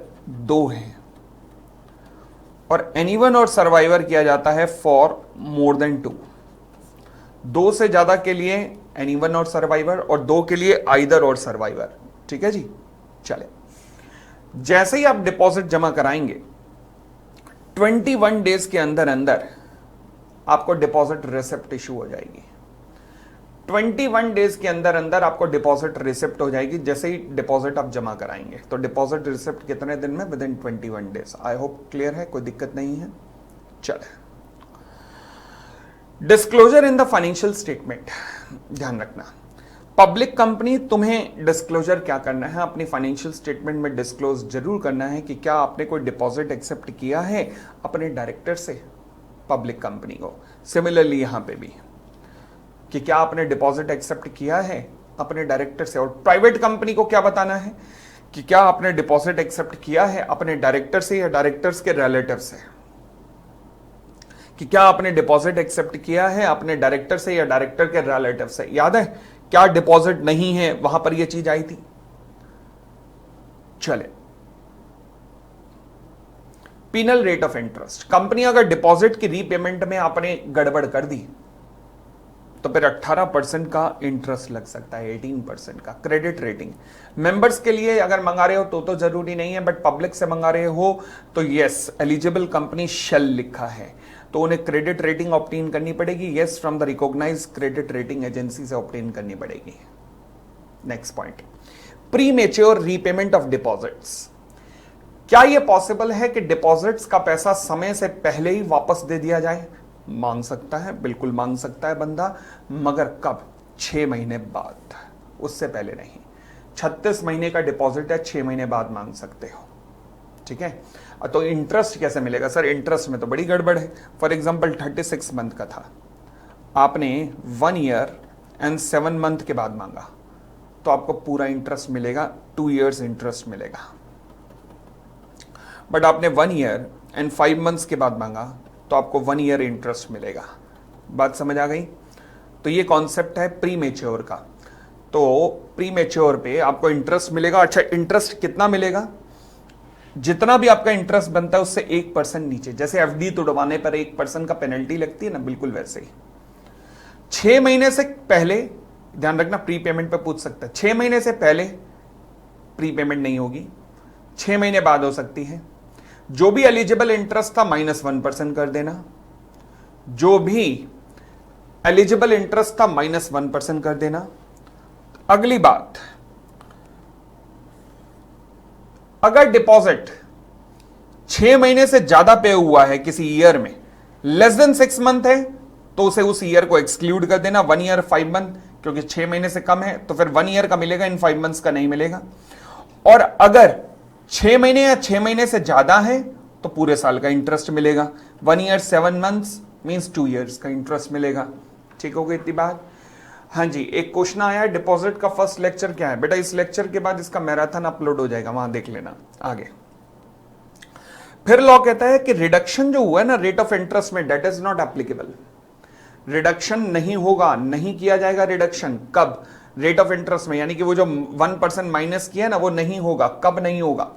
S1: 2 है, और एनीवन और सर्वाइवर किया जाता है फॉर मोर देन 2। 2 से ज्यादा के लिए एनीवन और सर्वाइवर, और 2 के लिए आइदर और सर्वाइवर, ठीक है जी। चले, जैसे ही आप डिपॉजिट जमा कराएंगे 21 डेज के अंदर अंदर आपको डिपॉजिट रिसिप्ट इशू हो जाएगी। 21 डेज के अंदर अंदर आपको डिपॉजिट रिसिप्ट हो जाएगी जैसे ही डिपॉजिट आप जमा कराएंगे। तो डिपॉजिट रिसिप्ट कितने दिन में? With in 21 days. I hope clear है, कोई दिक्कत नहीं है। चले, disclosure in the financial statement. ध्यान रखना, पब्लिक कंपनी तुम्हें डिस्क्लोजर क्या करना है? अपनी फाइनेंशियल स्टेटमेंट में डिस्क्लोज जरूर करना है कि क्या आपने कोई डिपॉजिट एक्सेप्ट किया है अपने डायरेक्टर से, पब्लिक कंपनी को। सिमिलरली यहां पे भी कि क्या आपने डिपॉजिट एक्सेप्ट किया है अपने डायरेक्टर से। और प्राइवेट कंपनी को क्या बताना है कि क्या आपने डिपॉजिट एक्सेप्ट किया है अपने डायरेक्टर से या डायरेक्टर्स के रिलेटिव से। कि क्या आपने डिपॉजिट एक्सेप्ट किया है अपने डायरेक्टर से या डायरेक्टर के रिलेटिव से। याद है क्या डिपॉजिट नहीं है, वहां पर यह चीज आई थी। चले, penal rate of interest. Company अगर डिपॉजिट की रीपेमेंट में आपने गड़बड़ कर दी तो फिर 18% का इंटरेस्ट लग सकता है, 18% का। क्रेडिट रेटिंग मेंबर्स के लिए अगर मंगा रहे हो तो जरूरी नहीं है, बट पब्लिक से मंगा रहे हो तो यस, एलिजिबल कंपनी शेल लिखा है तो उन्हें क्रेडिट रेटिंग ऑब्टेन करनी पड़ेगी। Yes, from the recognise credit rating agency से ऑब्टेन करनी पड़ेगी। Next point, premature repayment of deposits. क्या यह पॉसिबल है कि डिपॉजिट्स का पैसा समय से पहले ही वापस दे दिया जाए? मांग सकता है, बिल्कुल मांग सकता है बंदा, मगर कब? 6 महीने बाद, उससे पहले नहीं। 36 महीने का डिपॉजिट है, 6 महीने बाद मांग सकते हो, ठीक है। तो इंटरेस्ट कैसे मिलेगा? सर इंटरेस्ट में तो बड़ी गड़बड़ है। फॉर एग्जांपल 36 मंथ का था, आपने 1 ईयर एंड 7 मंथ के बाद मांगा तो आपको पूरा इंटरेस्ट मिलेगा, 2 years इंटरेस्ट मिलेगा। बट आपने 1 year एंड 5 months के बाद मांगा तो आपको 1 year इंटरेस्ट मिलेगा। बात समझ आ गई? तो ये कॉन्सेप्ट है प्री मेच्योर का। तो प्री मेच्योर पे आपको इंटरेस्ट मिलेगा। अच्छा, इंटरेस्ट कितना मिलेगा? जितना भी आपका इंटरेस्ट बनता है उससे 1% नीचे। जैसे एफडी तोड़वाने पर 1% का पेनल्टी लगती है ना, बिल्कुल वैसे ही। 6 महीने से पहले, ध्यान रखना, प्री पेमेंट पे पूछ सकता है, 6 महीने से पहले प्री पेमेंट नहीं होगी, 6 महीने बाद हो सकती है। जो भी एलिजिबल इंटरेस्ट था -1% कर देना, जो भी एलिजिबल इंटरेस्ट था -1% कर देना। अगली बात, अगर डिपॉजिट 6 महीने से ज्यादा पे हुआ है किसी ईयर में, लेस देन 6 मंथ है, तो उसे उस ईयर को एक्सक्लूड कर देना। 1 year 5 month, क्योंकि 6 महीने से कम है तो फिर 1 year का मिलेगा, इन 5 months का नहीं मिलेगा। और अगर 6 महीने या 6 महीने से ज्यादा है तो पूरे साल का इंटरेस्ट मिलेगा। 1 year 7 months मींस 2 years का इंटरेस्ट मिलेगा। ठीक हो गई इतनी बात? हाँ जी, एक क्वेश्चन आया है, डिपॉजिट का फर्स्ट लेक्चर क्या है? बेटा इस लेक्चर के बाद इसका मैराथन अपलोड हो जाएगा, वहां देख लेना आगे। फिर लॉ कहता है कि रिडक्शन जो हुआ है ना रेट ऑफ इंटरेस्ट में, that is not applicable. Reduction नहीं होगा, नहीं किया जाएगा रिडक्शन। कब? रेट ऑफ इंटरेस्ट में, यानी कि वो जो 1% माइनस किया ना वो नहीं होगा। कब नहीं होगा?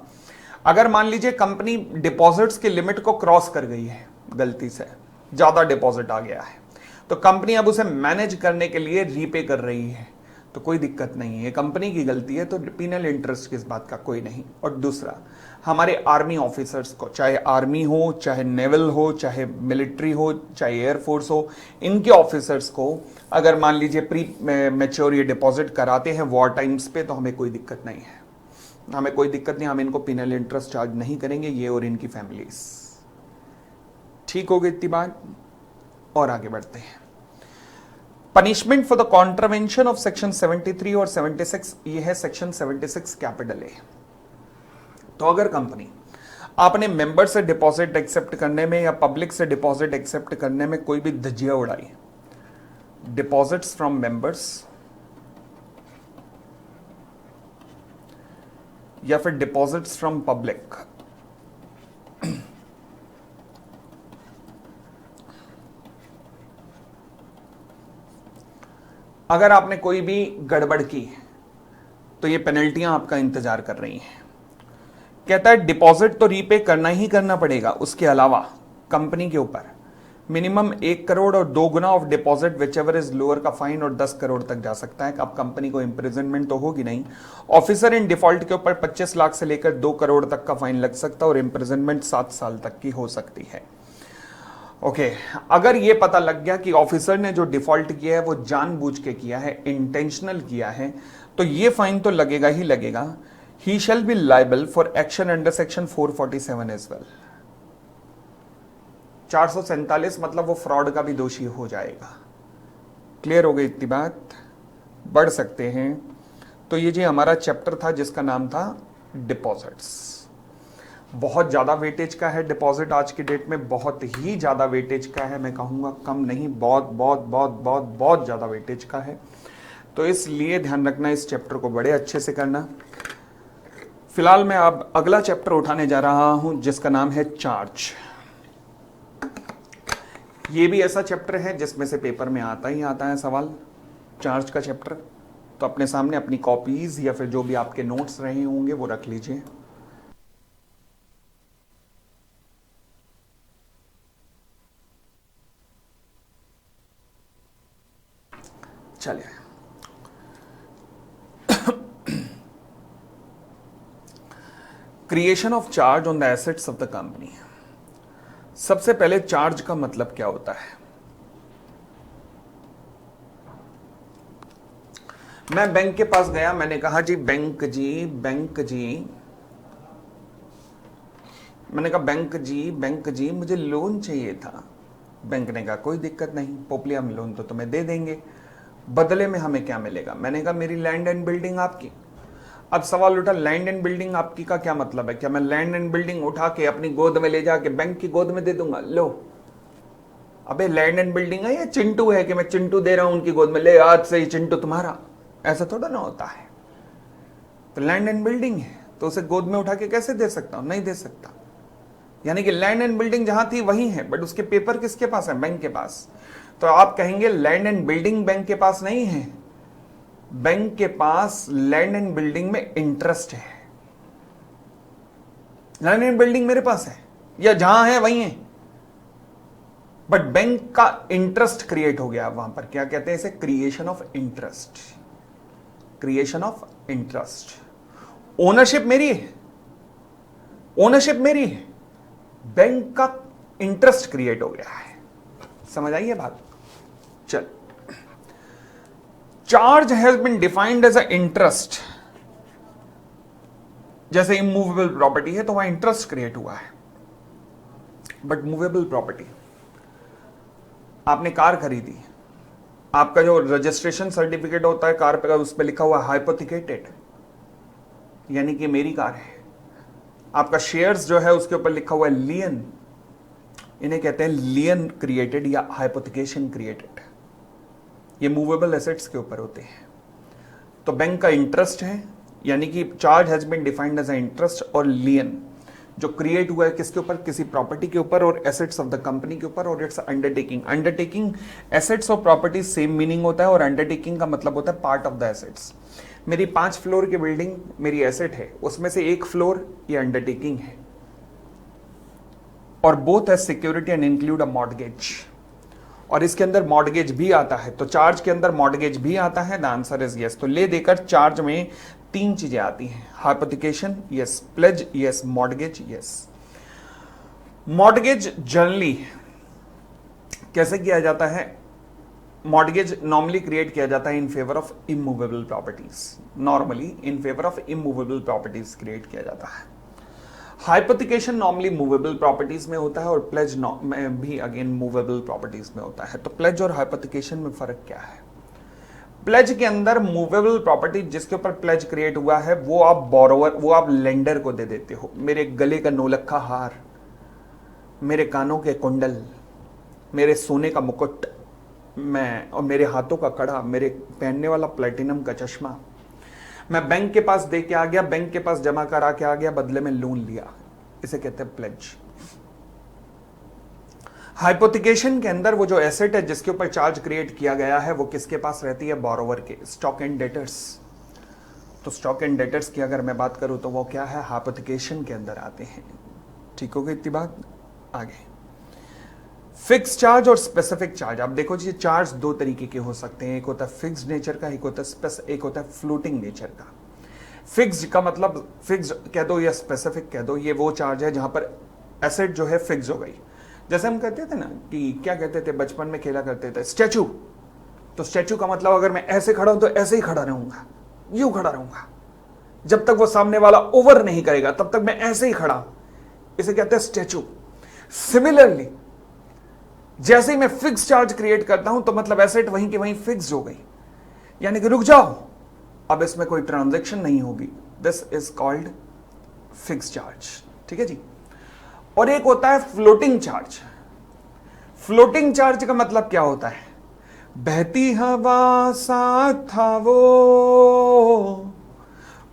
S1: अगर मान लीजिए कंपनी डिपॉजिट्स की लिमिट को क्रॉस कर गई है, गलती से ज्यादा डिपॉजिट आ गया है, तो कंपनी अब उसे मैनेज करने के लिए रीपे कर रही है, तो कोई दिक्कत नहीं है, कंपनी की गलती है, तो पिनल इंटरेस्ट किस बात का कोई नहीं। और दूसरा, हमारे आर्मी ऑफिसर्स को, चाहे आर्मी हो, चाहे नेवल हो, चाहे मिलिट्री हो, चाहे एयरफोर्स हो, इनके ऑफिसर्स को अगर मान लीजिए प्री मैच्योर ये डिपॉजिट कराते हैं वॉर टाइम्स पे, तो हमें कोई दिक्कत नहीं है, हमें कोई दिक्कत नहीं, हम इनको पिनल इंटरेस्ट चार्ज नहीं करेंगे, ये और इनकी फैमिलीज। ठीक हो गई इतनी बात? और आगे बढ़ते हैं। Punishment for the contravention of section 73 और 76, ये है सेक्शन 76 कैपिटल ए। तो अगर कंपनी आपने मेंबर से डिपॉजिट एक्सेप्ट करने में या पब्लिक से डिपॉजिट एक्सेप्ट करने में कोई भी धज्जियां उड़ाई, डिपॉजिट्स फ्रॉम मेंबर्स या फिर डिपॉजिट्स फ्रॉम पब्लिक, अगर आपने कोई भी गड़बड़ की तो ये पेनल्टियां आपका इंतजार कर रही हैं। कहता है डिपॉजिट तो रीपे करना ही करना पड़ेगा, उसके अलावा कंपनी के ऊपर मिनिमम 1 करोड़ और 2 गुना of deposit whichever is lower का फाइन और 10 करोड़ तक जा सकता है। अब कंपनी को इंप्रिजनमेंट तो होगी नहीं, ऑफिसर इन डिफॉल्ट के ऊपर 25 लाख से लेकर 2 करोड़ तक का फाइन लग सकता है और इंप्रिजनमेंट 7 साल तक की हो सकती है। ओके, अगर ये पता लग गया कि ऑफिसर ने जो डिफॉल्ट किया है वो जानबूझ के किया है, इंटेंशनल किया है, तो ये फाइन तो लगेगा ही लगेगा। He shall be liable for action under section 447 as well. 447 मतलब वो फ्रॉड का भी दोषी हो जाएगा। क्लियर हो गई इतनी बात? बढ़ सकते हैं। तो ये जी हमारा चैप्टर था जिसका नाम था डिपॉजिट्स। बहुत ज़्यादा वेटेज का है डिपॉजिट, आज की डेट में बहुत ही ज़्यादा वेटेज का है, मैं कहूँगा कम नहीं, बहुत बहुत बहुत बहुत बहुत ज़्यादा वेटेज का है। तो इसलिए ध्यान रखना, इस चैप्टर को बड़े अच्छे से करना। फिलहाल मैं अब अगला चैप्टर उठाने जा रहा हूँ जिसका नाम है चार्ज। ये भी ऐसा चैप्टर है जिसमें से पेपर में आता ही आता है सवाल, चार्ज का चैप्टर। तो अपने सामने अपनी कॉपीज या फिर जो भी आपके नोट्स रहे होंगे वो रख लीजिए। चलिए, creation of charge on the assets of the company. सबसे पहले चार्ज का मतलब क्या होता है? मैं बैंक के पास गया, मैंने कहा जी बैंक जी, बैंक जी, मैंने कहा बैंक जी मुझे लोन चाहिए था। बैंक ने कहा कोई दिक्कत नहीं, पोपली हम लोन तो तुम्हें दे देंगे, बदले में हमें क्या मिलेगा? मैंने कहा मेरी लैंड एंड बिल्डिंग आपकी। अब सवाल उठा, लैंड एंड बिल्डिंग आपकी का क्या मतलब है? क्या मैं लैंड एंड बिल्डिंग उठा के अपनी गोद में ले जाके बैंक की गोद में दे दूंगा? लो, अबे लैंड एंड बिल्डिंग है या चिंटू है कि मैं चिंटू दे रहा हूं उनकी गोद में, ले आज से ही चिंटू तुम्हारा? ऐसा थोड़ा ना होता है। तो लैंड एंड बिल्डिंग है, तो उसे गोद में उठा के कैसे दे सकता हूं? नहीं दे सकता। यानी कि लैंड एंड बिल्डिंग जहां थी वही है, बट उसके पेपर किसके पास है? बैंक के पास। तो आप कहेंगे लैंड एंड बिल्डिंग बैंक के पास नहीं है, बैंक के पास लैंड एंड बिल्डिंग में इंटरेस्ट है। लैंड एंड बिल्डिंग मेरे पास है या जहां है वही है, बट बैंक का इंटरेस्ट क्रिएट हो गया वहां पर। क्या कहते हैं इसे? Creation of interest. Creation of interest. Ownership मेरी है, ओनरशिप मेरी है, बैंक का इंटरेस्ट क्रिएट हो गया है। समझ आई है बात? चल, charge has been defined as a interest. जैसे इमूवेबल प्रॉपर्टी है तो वहां इंटरेस्ट क्रिएट हुआ है, बट मूवेबल प्रॉपर्टी, आपने कार खरीदी, आपका जो रजिस्ट्रेशन सर्टिफिकेट होता है कार पे, उस पर लिखा हुआ हाइपोथिकेटेड, यानी कि मेरी कार है। आपका शेयर्स जो है उसके ऊपर लिखा हुआ है लियन, इन्हें कहते हैं लियन क्रिएटेड या हाइपोथिकेशन क्रिएटेड। ये मूवेबल एसेट्स के ऊपर होते हैं। तो बैंक का इंटरेस्ट है, यानी कि charge has been defined as a interest, और लियन जो क्रिएट हुआ है किसके ऊपर? किसी प्रॉपर्टी के ऊपर और एसेट्स ऑफ द कंपनी के ऊपर, और इट्स अंडरटेकिंग। अंडरटेकिंग, एसेट्स और प्रॉपर्टी सेम मीनिंग होता है, और अंडरटेकिंग का मतलब होता है पार्ट ऑफ द एसेट्स। मेरी 5 फ्लोर की बिल्डिंग मेरी एसेट है, उसमें से एक फ्लोर ये अंडरटेकिंग है, और both as security and include a mortgage. और इसके अंदर मॉर्टगेज भी आता है, तो चार्ज के अंदर मॉर्टगेज भी आता है। The answer is yes. तो ले देकर चार्ज में 3 चीजें आती हैं, hypothecation yes, pledge yes, mortgage yes. Mortgage generally कैसे किया जाता है? मॉर्टगेज नॉर्मली क्रिएट किया जाता है in favour of immovable properties. Normally in favour of immovable properties create किया जाता है। हाइपोथिकेशन नॉर्मली मूवेबल प्रॉपर्टीज में होता है, और प्लेज में भी अगेन मूवेबल प्रॉपर्टीज में होता है। तो प्लेज और हाइपोथिकेशन में फर्क क्या है? प्लेज के अंदर मूवेबल प्रॉपर्टी जिसके ऊपर प्लेज क्रिएट हुआ है वो आप बोरोवर, वो आप लेंडर को दे देते हो। मेरे गले का नौलखा हार, मेरे कानों के कुंडल, मेरे सोने का मुकुट, मैं और मेरे हाथों का कड़ा, मेरे पहनने वाला प्लेटिनम का चश्मा, मैं बैंक के पास दे के आ गया, बैंक के पास जमा करा के आ गया, बदले में लोन लिया। इसे कहते हैं प्लेज। हाइपोथिकेशन के अंदर वो जो एसेट है जिसके ऊपर चार्ज क्रिएट किया गया है वो किसके पास रहती है? बोरोवर के, स्टॉक एंड डेटर्स। तो स्टॉक एंड डेटर्स की अगर मैं बात करूं तो वो क्या है? हाइपोथिकेशन के अंदर आते हैं। ठीक हो गई इतनी बात? आगे फिक्स चार्ज और स्पेसिफिक चार्ज। आप देखो जी, चार्ज 2 तरीके के हो सकते हैं, एक होता है फिक्स्ड नेचर का, एक होता है फ्लोटिंग नेचर का। फिक्स्ड का मतलब फिक्स्ड कह दो या स्पेसिफिक कह दो, ये वो चार्ज है जहां पर एसेट जो है फिक्स हो गई। जैसे हम कहते थे ना कि क्या कहते थे, बचपन में खेला करते थे स्टैचू। तो स्टैचू का मतलब अगर मैं ऐसे खड़ा हूं तो ऐसे ही खड़ा रहूंगा, यूं खड़ा रहूंगा, जब तक वो सामने वाला ओवर नहीं करेगा तब तक मैं ऐसे ही खड़ा हूं। इसे कहते हैं स्टैचू। सिमिलरली जैसे ही मैं फिक्स चार्ज क्रिएट करता हूं तो मतलब एसेट वहीं की वहीं फिक्स हो गई, यानी कि रुक जाओ, अब इसमें कोई ट्रांजैक्शन नहीं होगी। This is called fix charge. ठीक है जी। और एक होता है फ्लोटिंग चार्ज। फ्लोटिंग चार्ज का मतलब क्या होता है? बहती हवा सा था वो,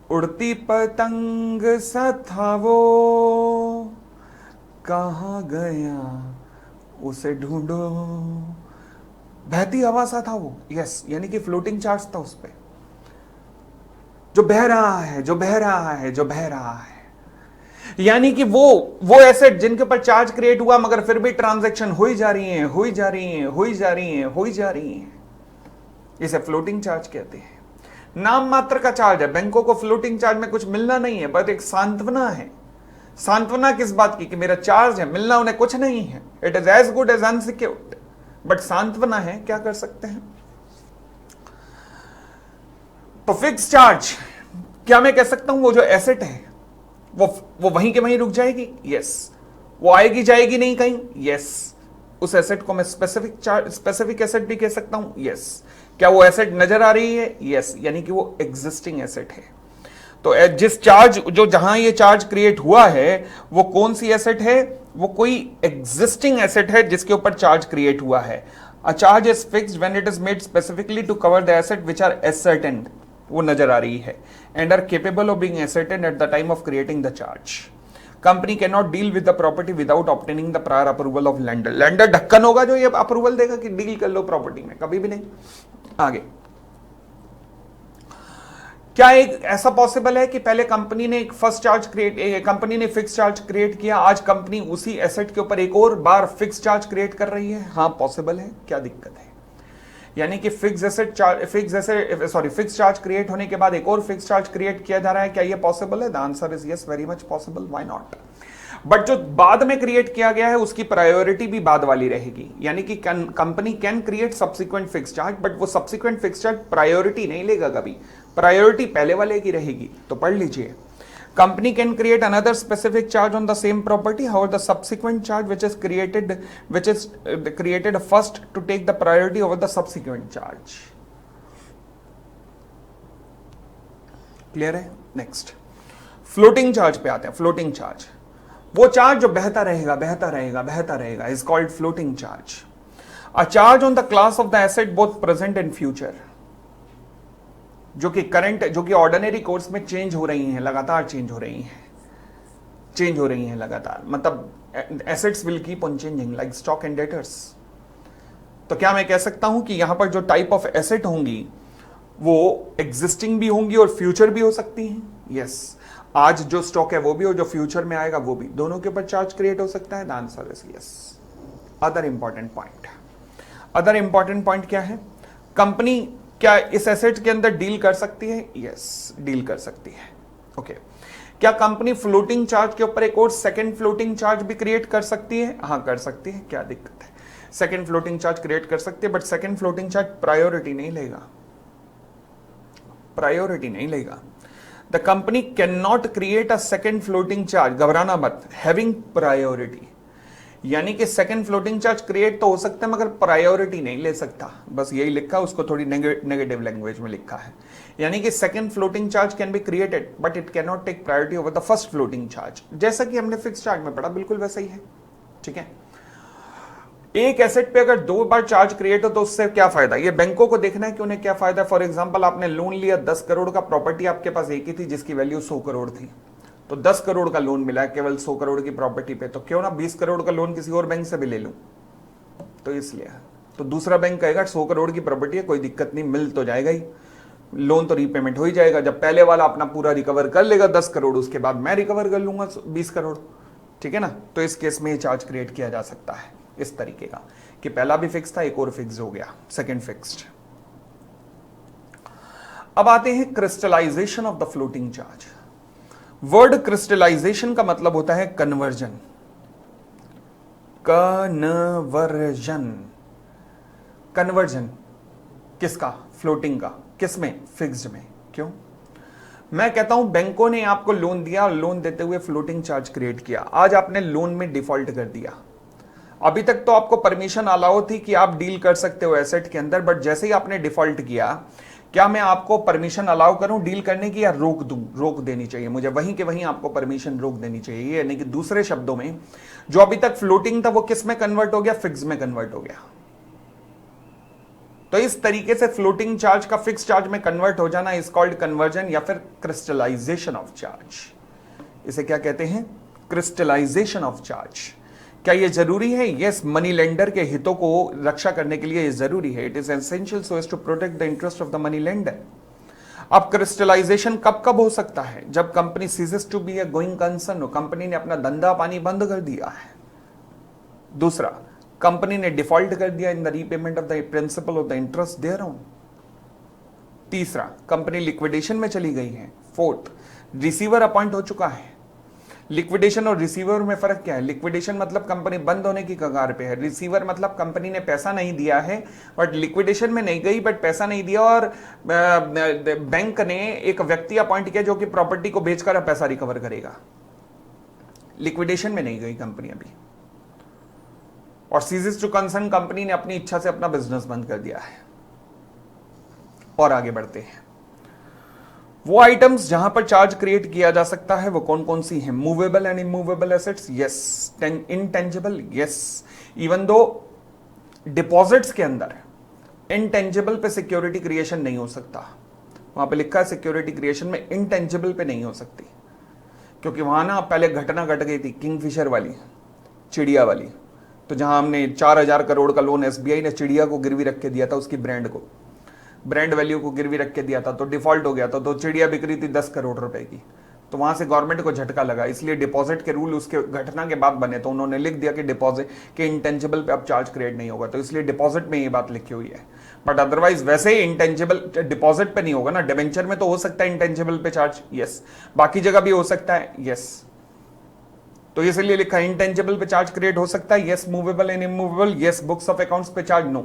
S1: उड़ती पतंग सा था वो, कहां गया उसे ढूंढो। बहती हवा सा था वो, यस, यानी कि फ्लोटिंग चार्ज था उस पे, जो बह रहा है, जो बह रहा है, जो बह रहा है। यानी कि वो एसेट जिनके ऊपर चार्ज क्रिएट हुआ मगर फिर भी ट्रांजैक्शन हो ही जा रही है, हो ही जा रही है, हो ही जा रही है, हो ही जा रही है, इसे फ्लोटिंग चार्ज कहते हैं। नाम मात्र का चार्ज है। बैंकों को फ्लोटिंग चार्ज में कुछ मिलना नहीं है, बस एक सांत्वना है। सांत्वना किस बात की? कि मेरा चार्ज है, मिलना उन्हें कुछ नहीं है। It is as good as unsecured, but सांत्वना है, क्या कर सकते हैं। तो फिक्स चार्ज क्या मैं कह सकता हूं वो जो एसेट है वो वहीं के वहीं रुक जाएगी? यस। वो आएगी जाएगी नहीं कहीं? यस। उस एसेट को मैं स्पेसिफिक एसेट भी कह सकता हूं? यस। क्या वो एसेट नजर आ रही है? यस, यानी कि वो एग्जिस्टिंग एसेट है। तो जिस चार्ज जो जहां ये चार्ज क्रिएट हुआ है वो कौन सी एसेट है? वो कोई एग्जिस्टिंग एसेट है जिसके ऊपर चार्ज क्रिएट हुआ है। A charge is fixed when it is made specifically to cover the asset which are ascertained. वो नजर आ रही है, and are capable of being एसेटेड at the time of creating the charge. Company can not deal with the property without obtaining the prior approval of lender. Lender ढक्कन होगा जो ये अप्रूवल देगा कि डील कर लो प्रॉपर्टी में, कभी भी नहीं। आगे, क्या एक ऐसा पॉसिबल है कि पहले कंपनी ने एक कंपनी ने फिक्स चार्ज क्रिएट किया, आज कंपनी उसी एसेट के ऊपर एक और बार फिक्स चार्ज क्रिएट कर रही है? हाँ पॉसिबल है, क्या दिक्कत है? यानी कि फिक्स चार्ज क्रिएट होने के बाद एक और फिक्स चार्ज क्रिएट किया जा रहा है, क्या ये पॉसिबल है? The answer is yes, very much possible, why not. But जो बाद में क्रिएट किया गया है उसकी प्रायोरिटी भी बाद वाली रहेगी, यानी कि company can create subsequent fix charge, but वो सब्सिक्वेंट फिक्स चार्ज प्रायोरिटी नहीं लेगा कभी, प्रायोरिटी पहले वाले की रहेगी। तो पढ़ लीजिए, company can create another specific charge on the same property, however the subsequent charge which is created first to take the priority over the subsequent charge। Clear है? नेक्स्ट फ्लोटिंग चार्ज पे आते हैं। फ्लोटिंग चार्ज, वो charge जो बहता रहेगा is called floating charge. A charge on the class of the asset both present and future, जो कि ऑर्डिनरी कोर्स में चेंज हो रही हैं, लगातार चेंज हो रही हैं लगातार, मतलब assets will keep on changing like stock and debtors. तो क्या मैं कह सकता हूं कि यहां पर जो टाइप ऑफ एसेट होंगी वो एग्जिस्टिंग भी होंगी और फ्यूचर भी हो सकती हैं? यस, आज जो स्टॉक है वो भी, और जो फ्यूचर में आएगा वो भी, दोनों के ऊपर चार्ज क्रिएट हो सकता है। The answer is yes. Other important point क्या है? कंपनी क्या इस एसेट के अंदर डील कर सकती है? यस, डील कर सकती है। ओके, क्या कंपनी फ्लोटिंग चार्ज के ऊपर एक और सेकंड फ्लोटिंग चार्ज भी क्रिएट कर सकती है? हाँ कर सकती है, क्या दिक्कत है? सेकंड फ्लोटिंग चार्ज क्रिएट कर सकती है, but second floating charge priority नहीं लेगा। The company can not create a second floating charge, घबराना मत, हैविंग प्रायोरिटी, यानी कि सेकंड फ्लोटिंग चार्ज क्रिएट तो हो सकता है मगर प्रायोरिटी नहीं ले सकता। बस यही लिखा, उसको थोड़ी नेगेटिव लैंग्वेज में लिखा है, यानी कि second floating charge can be created but it can not take priority over the first floating charge, जैसा कि हमने फिक्स चार्ज में पढ़ा, बिल्कुल वैसा ही है। ठीक है, एक एसेट पे अगर 2 बार चार्ज क्रिएट हो तो उससे क्या फायदा? ये बैंकों को देखना है कि उन्हें क्या फायदा। फॉर एग्जांपल, आपने लोन लिया 10 करोड़ का, प्रॉपर्टी आपके पास एक ही थी जिसकी वैल्यू 100 करोड़ थी, तो 10 करोड़ का लोन मिला है केवल 100 करोड़ की प्रॉपर्टी पे, तो क्यों ना 20 करोड़ का लोन किसी और बैंक से भी ले लूं? तो इसलिए तो दूसरा बैंक कहेगा 100 करोड़ की प्रॉपर्टी है, कोई दिक्कत नहीं, मिल तो जाएगा ही, लोन तो रीपेमेंट हो ही जाएगा। जब पहले वाला अपना पूरा रिकवर कर लेगा 10 करोड़, उसके बाद मैं रिकवर कर लूंगा 20 करोड़। ठीक है ना? तो इस केस में ये चार्ज क्रिएट किया जा सकता है इस तरीके का कि पहला भी फिक्स था, एक और फिक्स हो गया, सेकंड फिक्स्ड। अब आते हैं crystallisation of the floating charge. Word crystallisation का मतलब होता है कन्वर्जन। कन्वर्जन किसका? फ्लोटिंग का। किसमें? फिक्स्ड में। क्यों? मैं कहता हूं बैंकों ने आपको लोन दिया और लोन देते हुए फ्लोटिंग चार्ज क्रिएट किया, आज आपने लोन में डिफॉल्ट कर दिया। अभी तक तो आपको परमिशन अलाउ थी कि आप डील कर सकते हो एसेट के अंदर, बट जैसे ही आपने डिफॉल्ट किया, क्या मैं आपको परमिशन अलाउ करूं डील करने की या रोक दूं? रोक देनी चाहिए मुझे, वहीं के वहीं आपको परमिशन रोक देनी चाहिए। यानी कि दूसरे शब्दों में, जो अभी तक फ्लोटिंग था वो किस में कन्वर्ट हो गया? फिक्स में कन्वर्ट हो गया। तो इस तरीके से फ्लोटिंग चार्ज का फिक्स चार्ज में कन्वर्ट हो जाना इज कॉल्ड कन्वर्जन या फिर क्रिस्टलाइजेशन ऑफ चार्ज। इसे क्या कहते हैं? Crystallisation of charge. क्या यह जरूरी है? यस, मनी लेंडर के हितों को रक्षा करने के लिए यह जरूरी है। It is essential so as to protect the interest of the money lender. अब क्रिस्टलाइजेशन कब कब हो सकता है? जब company ceases to be a going concern हो, कंपनी ने अपना धंधा पानी बंद कर दिया है। दूसरा, कंपनी ने डिफॉल्ट कर दिया in the repayment of the principal of the interest thereon. तीसरा, कंपनी लिक्विडेशन में चली गई है। फोर्थ, रिसीवर अपॉइंट हो चुका है। लिक्विडेशन और रिसीवर में फर्क क्या है? लिक्विडेशन मतलब कंपनी बंद होने की कगार पे है, रिसीवर मतलब कंपनी ने पैसा नहीं दिया है, बट लिक्विडेशन में नहीं गई, बट पैसा नहीं दिया और बैंक ने एक व्यक्ति अपॉइंट किया जो कि प्रॉपर्टी को बेचकर पैसा रिकवर करेगा। लिक्विडेशन में नहीं गई कंपनी अभी, और सीजेस टू कंसर्न, कंपनी ने अपनी इच्छा से अपना बिजनेस बंद कर दिया है। और आगे बढ़ते हैं, वो आइटम्स जहां पर चार्ज क्रिएट किया जा सकता है वो कौन कौन सी हैं? Movable and immovable assets, yes. Intangible, yes. Even though deposits के अंदर इनटेंजिबल पे सिक्योरिटी क्रिएशन नहीं हो सकता, वहां पे लिखा है सिक्योरिटी क्रिएशन में इंटेंजिबल पे नहीं हो सकती, क्योंकि वहां ना पहले घटना घट गई थी किंगफिशर वाली, चिड़िया वाली। तो जहां हमने 4,000 करोड़ का लोन एसबीआई ने चिड़िया को गिरवी रख के दिया था, उसकी ब्रांड वैल्यू को गिरवी रख के दिया था, तो डिफॉल्ट हो गया था, तो चिड़िया बिक रही थी 10 करोड़ रुपए की। तो वहां से गवर्नमेंट को झटका लगा, इसलिए डिपॉजिट के रूल उसके घटना के बाद बने, तो उन्होंने लिख दिया कि डिपॉजिट के इंटेंजिबल पे अब चार्ज क्रिएट नहीं होगा, तो इसलिए डिपॉजिट में ये बात लिखी हुई है। बट अदरवाइज वैसे ही इंटेंजिबल डिपॉजिट पे नहीं होगा ना, डिबेंचर में तो हो सकता है इंटेंजिबल पे चार्ज, यस, बाकी जगह भी हो सकता है, यस। तो इसलिए लिखा है इंटेंजिबल पे चार्ज क्रिएट हो सकता है, yes. Movable and immovable, yes. Books of accounts पे charge, no.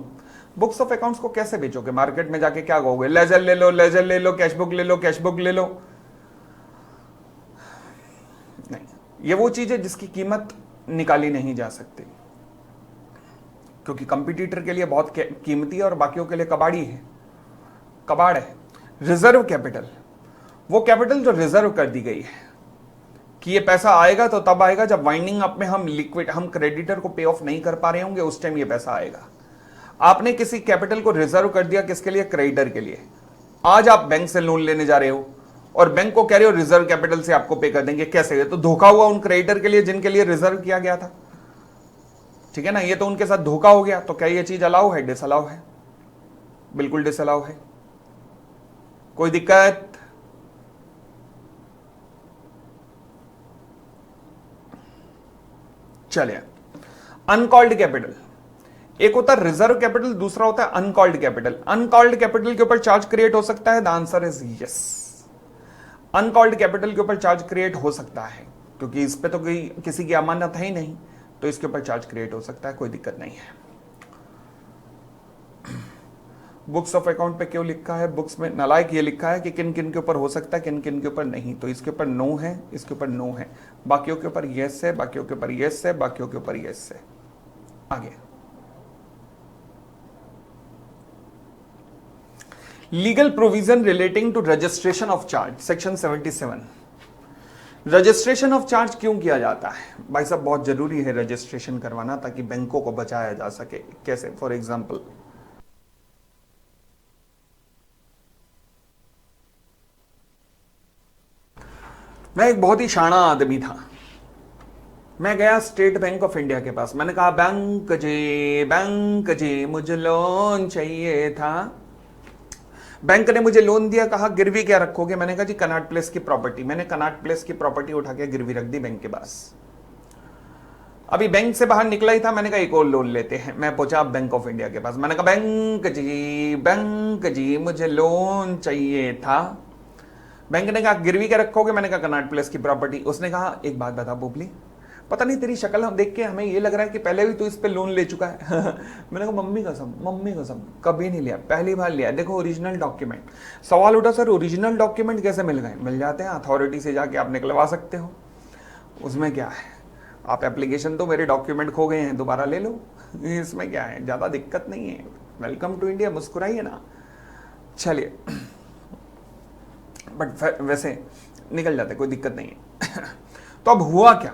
S1: Books of accounts को कैसे बेचोगे? मार्केट में जाके क्या कहोगे? लेजर ले लो, लेजर ले लो, कैशबुक ले लो, कैशबुक ले लो। नहीं, ये वो चीज है जिसकी कीमत निकाली नहीं जा सकती, क्योंकि कंपटीटर के लिए बहुत कीमती है और बाकियों के लिए कबाड़ी है, कबाड़ है। रिजर्व कैपिटल, वो कैपिटल जो रिजर्व कर दी गई है कि ये पैसा आएगा तो तब आएगा जब वाइंडिंग अप में हम क्रेडिटर को पे ऑफ नहीं कर पा रहे होंगे, उस टाइम ये पैसा आएगा। आपने किसी कैपिटल को रिजर्व कर दिया, किसके लिए? क्रेडिटर के लिए। आज आप बैंक से लोन लेने जा रहे हो और बैंक को कह रहे हो रिजर्व कैपिटल से आपको पे कर देंगे, कैसे? तो धोखा हुआ उन क्रेडिटर के लिए जिनके लिए रिजर्व किया गया था, ठीक है ना? ये तो उनके साथ धोखा हो गया। तो क्या ये चीज अलाउ है? डिसअलाउ है, बिल्कुल डिसअलाउ है। कोई दिक्कत? चलिए, अनकॉल्ड कैपिटल, एक होता है रिजर्व कैपिटल, दूसरा होता है अनकॉल्ड कैपिटल। अनकॉल्ड कैपिटल के ऊपर चार्ज क्रिएट हो सकता है? The answer is yes. Uncalled capital के ऊपर चार्ज क्रिएट हो सकता है, क्योंकि इस पे तो कोई किसी की अमानत है ही नहीं, तो इसके ऊपर चार्ज क्रिएट हो सकता है, कोई दिक्कत नहीं है। बुक्स ऑफ अकाउंट पे क्यों लिखा है? बुक्स में नालायक ये लिखा है कि किन किन के ऊपर हो सकता है, किन किन के ऊपर नहीं। तो इसके ऊपर नो है, इसके ऊपर नो है, बाकियों के ऊपर यस है, बाकियों के ऊपर यस है, बाकियों के ऊपर यस है। आगे, legal provision relating to registration of charge, section 77। Registration of charge क्यों किया जाता है? भाई साहब बहुत जरूरी है रजिस्ट्रेशन करवाना, ताकि बैंकों को बचाया जा सके। कैसे? फॉर एग्जाम्पल, मैं एक बहुत ही शाना आदमी था, मैं गया स्टेट बैंक ऑफ इंडिया के पास, मैंने कहा बैंक जी मुझे लोन चाहिए था। बैंक ने मुझे लोन दिया, कहा गिरवी क्या रखोगे? मैंने कहा जी कनॉट प्लेस की प्रॉपर्टी। मैंने कनॉट प्लेस की प्रॉपर्टी उठा के गिरवी रख दी बैंक के पास। अभी बैंक से बाहर निकला ही था, मैंने कहा एक और लोन लेते हैं। मैं पहुंचा बैंक ऑफ इंडिया के पास, मैंने कहा बैंक जी मुझे लोन चाहिए था। बैंक ने कहा गिरवी क्या रखोगे? मैंने कहा कनॉट प्लेस की प्रॉपर्टी। उसने कहा एक बात बता बोबली, पता नहीं तेरी शक्ल हम देख के हमें ये लग रहा है कि पहले भी तू इस पे लोन ले चुका है। मैंने कहा मम्मी कसम कभी नहीं लिया, पहली बार लिया। देखो ओरिजिनल डॉक्यूमेंट। सवाल उठा सर ओरिजिनल डॉक्यूमेंट कैसे मिल गए? मिल जाते हैं, अथॉरिटी से जाके आप निकलवा सकते हो, उसमें क्या है। आप एप्लीकेशन तो मेरे डॉक्यूमेंट खो गए हैं, दोबारा ले लो, इसमें क्या है, ज्यादा दिक्कत नहीं है। वेलकम टू इंडिया, मुस्कुराइए ना। चलिए, बट वैसे निकल जाते, कोई दिक्कत नहीं है। तो अब हुआ क्या,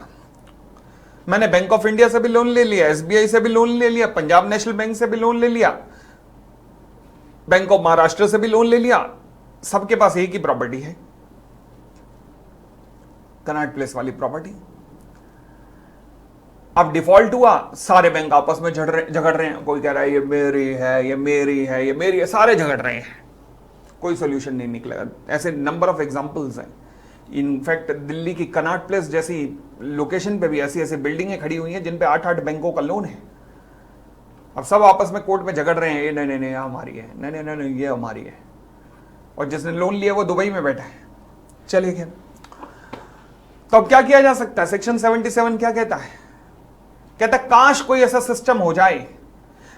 S1: मैंने बैंक ऑफ इंडिया से भी लोन ले लिया, एसबीआई से भी लोन ले लिया, पंजाब नेशनल बैंक से भी लोन ले लिया, बैंक ऑफ महाराष्ट्र से भी लोन ले लिया। सबके पास एक ही प्रॉपर्टी है, कनॉट प्लेस वाली प्रॉपर्टी। अब डिफॉल्ट हुआ, सारे बैंक आपस में झगड़ रहे हैं। कोई कह रहा है ये मेरी है, ये मेरी है, ये मेरी है, सारे झगड़ रहे हैं, कोई सोल्यूशन नहीं निकलेगा। ऐसे नंबर ऑफ एग्जांपल्स हैं। इनफैक्ट दिल्ली की कनॉट प्लेस जैसी लोकेशन पे भी ऐसी ऐसी बिल्डिंगें खड़ी हुई हैं जिन पे 8-8 बैंकों का लोन है। अब सब आपस में कोर्ट में झगड़ रहे हैं, ये नहीं हमारी है, नहीं ये हमारी है, और जिसने लोन लिया वो दुबई में बैठा है। चलिए खैर, तो अब क्या किया जा सकता है? सेक्शन 77 क्या कहता है? कहता है काश कोई ऐसा सिस्टम हो जाए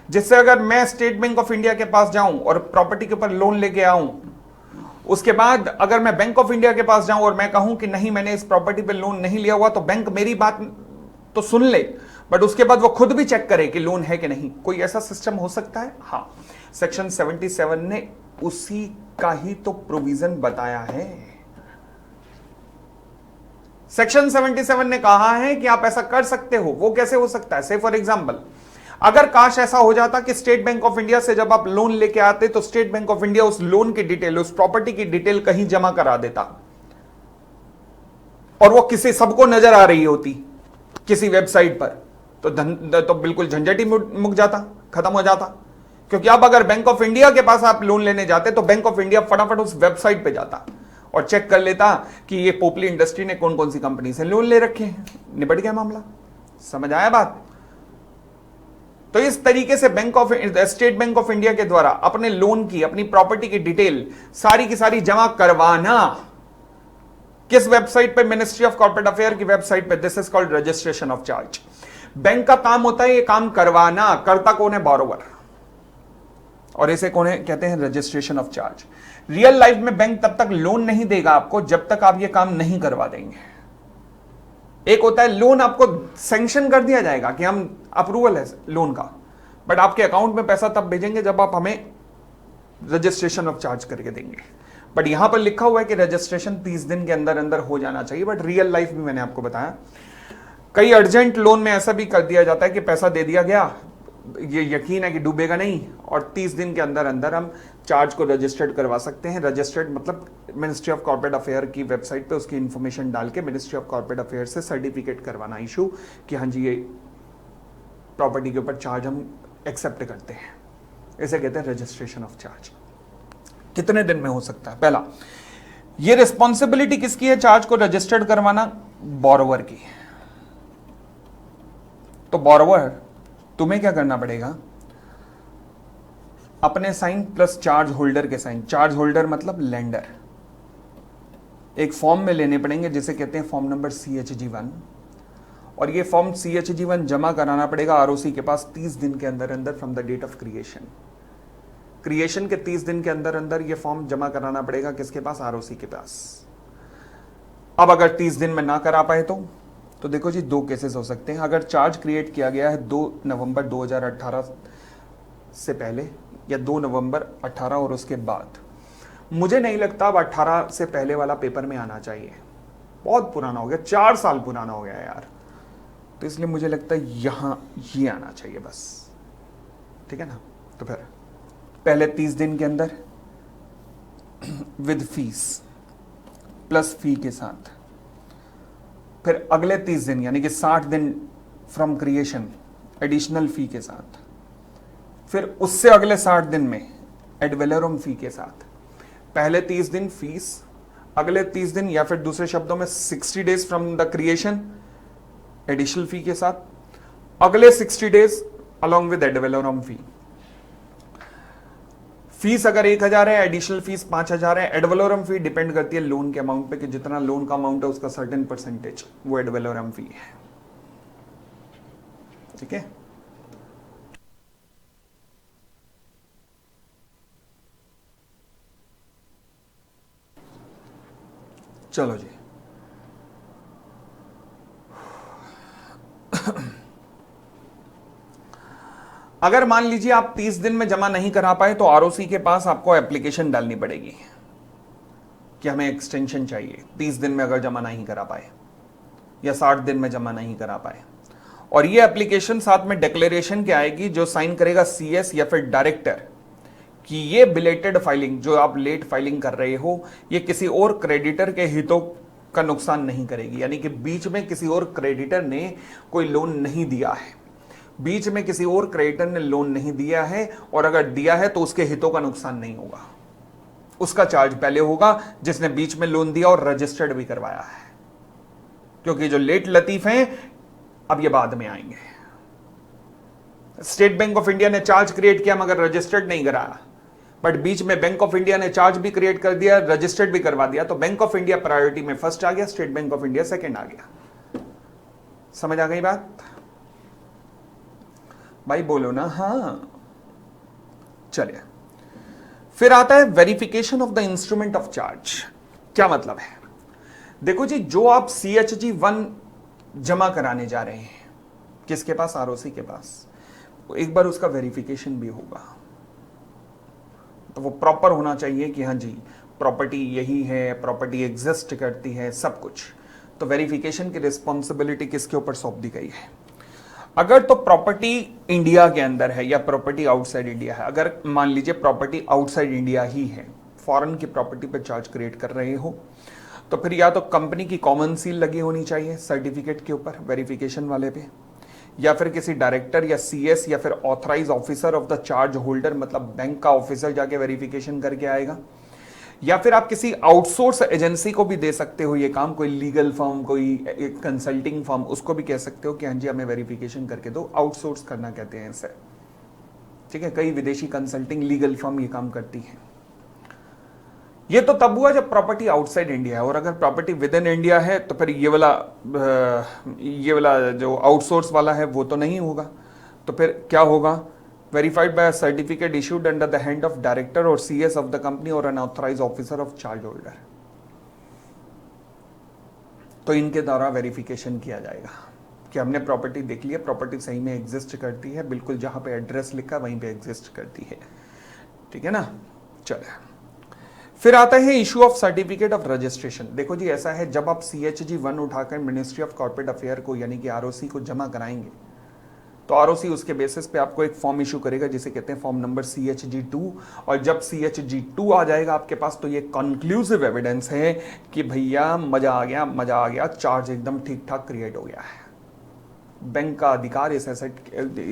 S1: जिससे अगर मैं स्टेट बैंक ऑफ इंडिया के पास जाऊं और प्रॉपर्टी के ऊपर लोन लेके आऊं, उसके बाद अगर मैं बैंक ऑफ इंडिया के पास जाऊं और मैं कहूं कि नहीं मैंने इस प्रॉपर्टी पे लोन नहीं लिया हुआ, तो बैंक मेरी बात तो सुन ले, बट उसके बाद वो खुद भी चेक करे कि लोन है कि नहीं। कोई ऐसा सिस्टम हो सकता है? हाँ, सेक्शन 77 ने उसी का ही तो प्रोविजन बताया है। सेक्शन 77 ने कहा है कि आप ऐसा कर सकते हो। वो कैसे हो सकता है? से फॉर एग्जाम्पल, अगर काश ऐसा हो जाता कि स्टेट बैंक ऑफ इंडिया से जब आप लोन लेके आते तो स्टेट बैंक ऑफ इंडिया उस लोन की डिटेल, उस प्रॉपर्टी की डिटेल कहीं जमा करा देता और वो किसी सबको नजर आ रही होती किसी वेबसाइट पर, तो बिल्कुल झंझट ही मुक जाता, खत्म हो जाता। क्योंकि अब अगर बैंक ऑफ इंडिया के पास आप लोन लेने जाते तो बैंक ऑफ इंडिया फटाफट उस वेबसाइट पे जाता और चेक कर लेता कि ये पोपली इंडस्ट्री ने कौन कौन सी कंपनी से लोन ले रखे हैं, निपट गया मामला। समझ आया बात? तो इस तरीके से स्टेट बैंक ऑफ इंडिया के द्वारा अपने लोन की, अपनी प्रॉपर्टी की डिटेल सारी की सारी जमा करवाना किस वेबसाइट पे? मिनिस्ट्री ऑफ कॉर्पोरेट अफेयर की वेबसाइट पे। This is called registration of charge. Bank का काम होता है ये काम करवाना, करता कौन है? बोरोवर, और इसे कौन है कहते हैं? Registration of charge. Real life में बैंक तब तक लोन नहीं देगा आपको जब तक आप ये काम नहीं करवा देंगे। एक होता है लोन आपको सैंक्शन कर दिया जाएगा कि हम अप्रूवल है लोन का, बट आपके अकाउंट में पैसा तब भेजेंगे जब आप हमें रजिस्ट्रेशन ऑफ चार्ज करके देंगे। बट यहां पर लिखा हुआ है कि रजिस्ट्रेशन 30 दिन के अंदर अंदर हो जाना चाहिए, बट रियल लाइफ में मैंने आपको बताया कई अर्जेंट लोन में ऐसा भी कर दिया जाता है कि पैसा दे दिया गया, ये यकीन है कि डूबेगा नहीं, और 30 दिन के अंदर अंदर हम चार्ज को रजिस्टर्ड करवा सकते हैं। रजिस्टर्ड मतलब मिनिस्ट्री ऑफ कॉर्पोरेट अफेयर की वेबसाइट पे उसकी इंफॉर्मेशन डाल के मिनिस्ट्री ऑफ कॉर्पोरेट अफेयर से सर्टिफिकेट करवाना इशू कि हाँ जी ये प्रॉपर्टी के ऊपर चार्ज हम एक्सेप्ट करते हैं। इसे कहते हैं रजिस्ट्रेशन ऑफ चार्ज। कितने दिन में हो सकता है? पहला, ये रिस्पॉन्सिबिलिटी किसकी है चार्ज को रजिस्टर्ड करवाना? बोरोवर की। तो बोरोवर तुम्हें क्या करना पड़ेगा? अपने साइन प्लस चार्ज होल्डर के साइन, चार्ज होल्डर मतलब लेंडर, एक फॉर्म में लेने पड़ेंगे जिसे कहते हैं फॉर्म नंबर CHG1, और ये फॉर्म CHG1 जमा कराना पड़ेगा आरओसी के पास 30 दिन के अंदर अंदर from the date of creation. Creation के 30 दिन के अंदर अंदर ये फॉर्म जमा कराना पड़ेगा किसके पास? आरओसी के पास। अब अगर 30 दिन में ना करा पाए तो देखो जी दो केसेस हो सकते हैं। अगर चार्ज क्रिएट किया गया है 2 नवंबर 2018 से पहले या 2 नवंबर 18 और उसके बाद, मुझे नहीं लगता अब 18 से पहले वाला पेपर में आना चाहिए, बहुत पुराना हो गया, 4 साल पुराना हो गया यार, तो इसलिए मुझे लगता है यहां ये आना चाहिए बस, ठीक है ना। तो फिर पहले 30 दिन के अंदर विद फीस प्लस फी के साथ, फिर अगले 30 दिन यानी कि 60 दिन फ्रॉम क्रिएशन एडिशनल फी के साथ, फिर उससे अगले 60 दिन में एड वैलोरम फी के साथ। पहले 30 दिन फीस, अगले 30 दिन या फिर दूसरे शब्दों में 60 days from the creation additional fee के साथ, अगले 60 days along with ad valorem fee. Fees अगर 1000 है, एडिशनल फीस 5000 है। एड वैलोरम फी डिपेंड करती है लोन के अमाउंट पे कि जितना लोन का अमाउंट है उसका सर्टेन परसेंटेज वो एड वैलोरम फी है, ठीक है। चलो जी अगर मान लीजिए आप 30 दिन में जमा नहीं करा पाए तो आरओसी के पास आपको एप्लीकेशन डालनी पड़ेगी कि हमें एक्सटेंशन चाहिए 30 दिन में अगर जमा नहीं करा पाए या 60 दिन में जमा नहीं करा पाए। और ये एप्लीकेशन साथ में डिक्लेरेशन के आएगी जो साइन करेगा CS या फिर डायरेक्टर कि ये बिलेटेड फाइलिंग जो आप लेट फाइलिंग कर रहे हो ये किसी और क्रेडिटर के हितों का नुकसान नहीं करेगी, यानी कि बीच में किसी और क्रेडिटर ने कोई लोन नहीं दिया है, बीच में किसी और क्रेडिटर ने लोन नहीं दिया है, और अगर दिया है तो उसके हितों का नुकसान नहीं होगा, उसका चार्ज पहले होगा जिसने बीच में लोन दिया और रजिस्टर्ड भी करवाया है, क्योंकि जो लेट लतीफ हैं अब ये बाद में आएंगे। स्टेट बैंक ऑफ इंडिया ने चार्ज क्रिएट किया मगर रजिस्टर्ड नहीं कराया, बट बीच में बैंक ऑफ इंडिया ने चार्ज भी क्रिएट कर दिया, रजिस्टर्ड भी करवा दिया, तो बैंक ऑफ इंडिया प्रायोरिटी में फर्स्ट आ गया, State Bank of India second आ गया। समझ आ गई बात भाई? बोलो ना हाँ। चलिए फिर आता है verification of the instrument of charge. क्या मतलब है? देखो जी जो आप CHG1 जमा कराने जा रहे हैं किसके पास? आरओसी के पास, एक बार उसका वेरिफिकेशन भी होगा, तो वो प्रॉपर होना चाहिए कि हाँ जी प्रॉपर्टी यही है, प्रॉपर्टी एग्जिस्ट करती है, सब कुछ। तो वेरिफिकेशन की रिस्पॉन्सिबिलिटी किसके ऊपर सौंप दी गई है? अगर तो प्रॉपर्टी इंडिया के अंदर है या प्रॉपर्टी आउटसाइड इंडिया है, अगर मान लीजिए प्रॉपर्टी आउटसाइड इंडिया ही है, फॉरेन की प्रॉपर्टी पे चार्ज क्रिएट कर रहे हो, तो फिर या तो कंपनी की कॉमन सील लगी होनी चाहिए सर्टिफिकेट के ऊपर वेरिफिकेशन वाले पे, या फिर किसी डायरेक्टर या सीएस या फिर authorise officer of the charge holder, मतलब बैंक का ऑफिसर जाके वेरिफिकेशन करके आएगा, या फिर आप किसी आउटसोर्स एजेंसी को भी दे सकते हो ये काम, कोई लीगल फर्म, कोई कंसल्टिंग फर्म, उसको भी कह सकते हो कि हाँ जी हमें वेरिफिकेशन करके दो, आउटसोर्स करना कहते हैं इसे, ठीक है। कई विदेशी कंसल्टिंग लीगल फर्म ये काम करती है। ये तो तब हुआ जब प्रॉपर्टी आउटसाइड इंडिया है, और अगर प्रॉपर्टी विद इन इंडिया है तो फिर ये वाला जो आउटसोर्स वाला है वो तो नहीं होगा। तो फिर क्या होगा, verified by certificate issued under the hand of director और सीएस ऑफ द कंपनी और an authorise officer of charge holder, तो इनके द्वारा वेरिफिकेशन किया जाएगा कि हमने प्रॉपर्टी देख लिया, प्रॉपर्टी सही में एग्जिस्ट करती है, बिल्कुल जहां पे एड्रेस लिखा वहीं पे एग्जिस्ट करती है, ठीक है ना। चले, फिर आता है issue of certificate of registration. देखो जी ऐसा है, जब आप CHG 1 उठाकर मिनिस्ट्री ऑफ कॉर्पोरेट अफेयर को यानी कि ROC को जमा कराएंगे, तो ROC उसके बेसिस पे आपको एक फॉर्म इशू करेगा जिसे कहते हैं फॉर्म नंबर CHG 2, और जब CHG 2 आ जाएगा आपके पास तो ये कंक्लूसिव एविडेंस है कि भैया मजा आ गया, चार्ज एकदम ठीक ठाक क्रिएट हो गया है, बैंक का अधिकार इस एसेट,